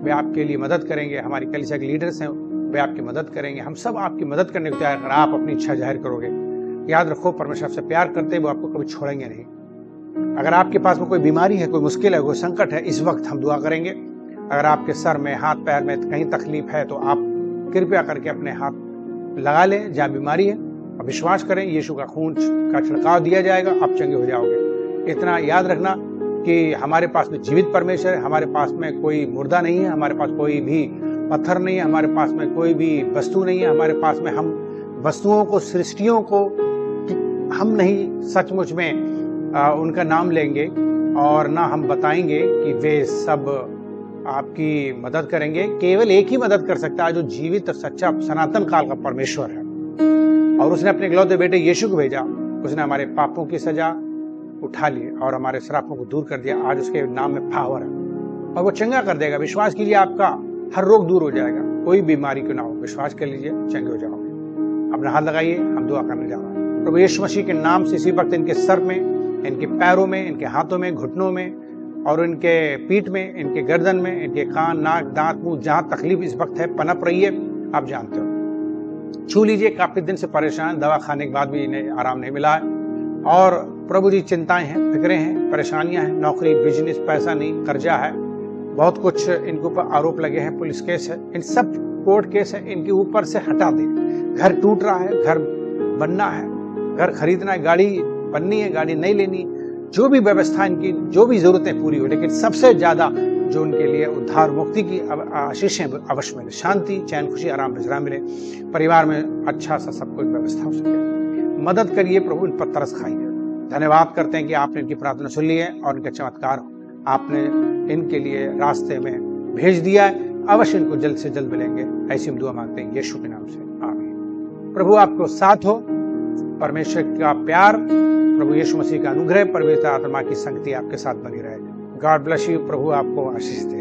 वे आपके लिए मदद करेंगे। हमारी कलीसिया के लीडर्स हैं, वे आपकी मदद करेंगे। हम सब आपकी मदद करने को तैयार, अगर आप अपनी इच्छा जाहिर करोगे। याद रखो, परमेश्वर आपसे प्यार करते हैं, वो आपको कभी छोड़ेंगे नहीं। अगर आपके पास में कोई बीमारी है, कोई मुश्किल है, कोई संकट है, इस वक्त हम दुआ करेंगे। अगर आपके सर में, हाथ पैर में कहीं तकलीफ है, तो आप कृपया करके अपने हाथ लगा लें जहाँ बीमारी है और विश्वास करें, यीशु का खून का छिड़काव दिया जाएगा, आप चंगे हो जाओगे। इतना याद रखना कि हमारे पास में जीवित परमेश्वर है, हमारे पास में कोई मुर्दा नहीं है, हमारे पास कोई भी पत्थर नहीं है, हमारे पास में कोई भी वस्तु नहीं है, हमारे पास में हम वस्तुओं को, सृष्टियों को हम नहीं सचमुच में उनका नाम लेंगे और ना हम बताएंगे कि वे सब आपकी मदद करेंगे। केवल एक ही मदद कर सकता है, जो जीवित और सच्चा सनातन काल का परमेश्वर है, और उसने अपने इकलौते बेटे यीशु को भेजा। उसने हमारे पापों की सजा उठा ली और हमारे श्रापों को दूर कर दिया। आज उसके नाम में पावर है और वो चंगा कर देगा। विश्वास कीजिए, आपका हर रोग दूर हो जाएगा, कोई बीमारी क्यों ना हो, विश्वास कर लीजिए, चंगे हो जाओगे। अपना हाथ लगाइए, हम दुआ करने जा रहे हैं। प्रभु यीशु मसीह के नाम से इसी वक्त इनके सर में, इनके पैरों में, इनके हाथों में, घुटनों में और इनके पीठ में, इनके गर्दन में, इनके कान, नाक, दांत, मुंह, जहां तकलीफ इस वक्त है, पनप रही है, आप जानते हो, छू लीजिए। काफी दिन से परेशान, दवा खाने के बाद भी इन्हें आराम नहीं मिला है, और प्रभु जी चिंताएं हैं, फिक्रें हैं, परेशानियां हैं, नौकरी, बिजनेस, पैसा नहीं, कर्जा है, बहुत कुछ इनके ऊपर आरोप लगे हैं, पुलिस केस है, इन सब कोर्ट केस है, इनके ऊपर से हटा दें। घर टूट रहा है, घर बनना है, घर खरीदना है, गाड़ी बननी है, गाड़ी नहीं लेनी, जो भी व्यवस्था इनकी, जो भी जरूरतें पूरी हो, लेकिन सबसे ज्यादा जो उनके लिए उद्धार मुक्ति की आशीषें अवश्य मिले, शांति, चैन, खुशी, आराम, विश्राम मिले, परिवार में अच्छा सा सब कुछ व्यवस्था हो सके। मदद करिए प्रभु, इन पर तरस खाइए। धन्यवाद करते हैं कि आपने इनकी प्रार्थना सुन ली है और इनके चमत्कार आपने इनके लिए रास्ते में भेज दिया है। अवश्य इनको जल्द से जल्द मिलेंगे, ऐसी हम दुआ मांगते हैं यीशु के नाम से, आमीन। प्रभु आपको साथ हो, परमेश्वर का प्यार, प्रभु यीशु मसीह का अनुग्रह, पवित्र आत्मा की संगति आपके साथ बनी रहे। God bless you. प्रभु आपको आशीष दे।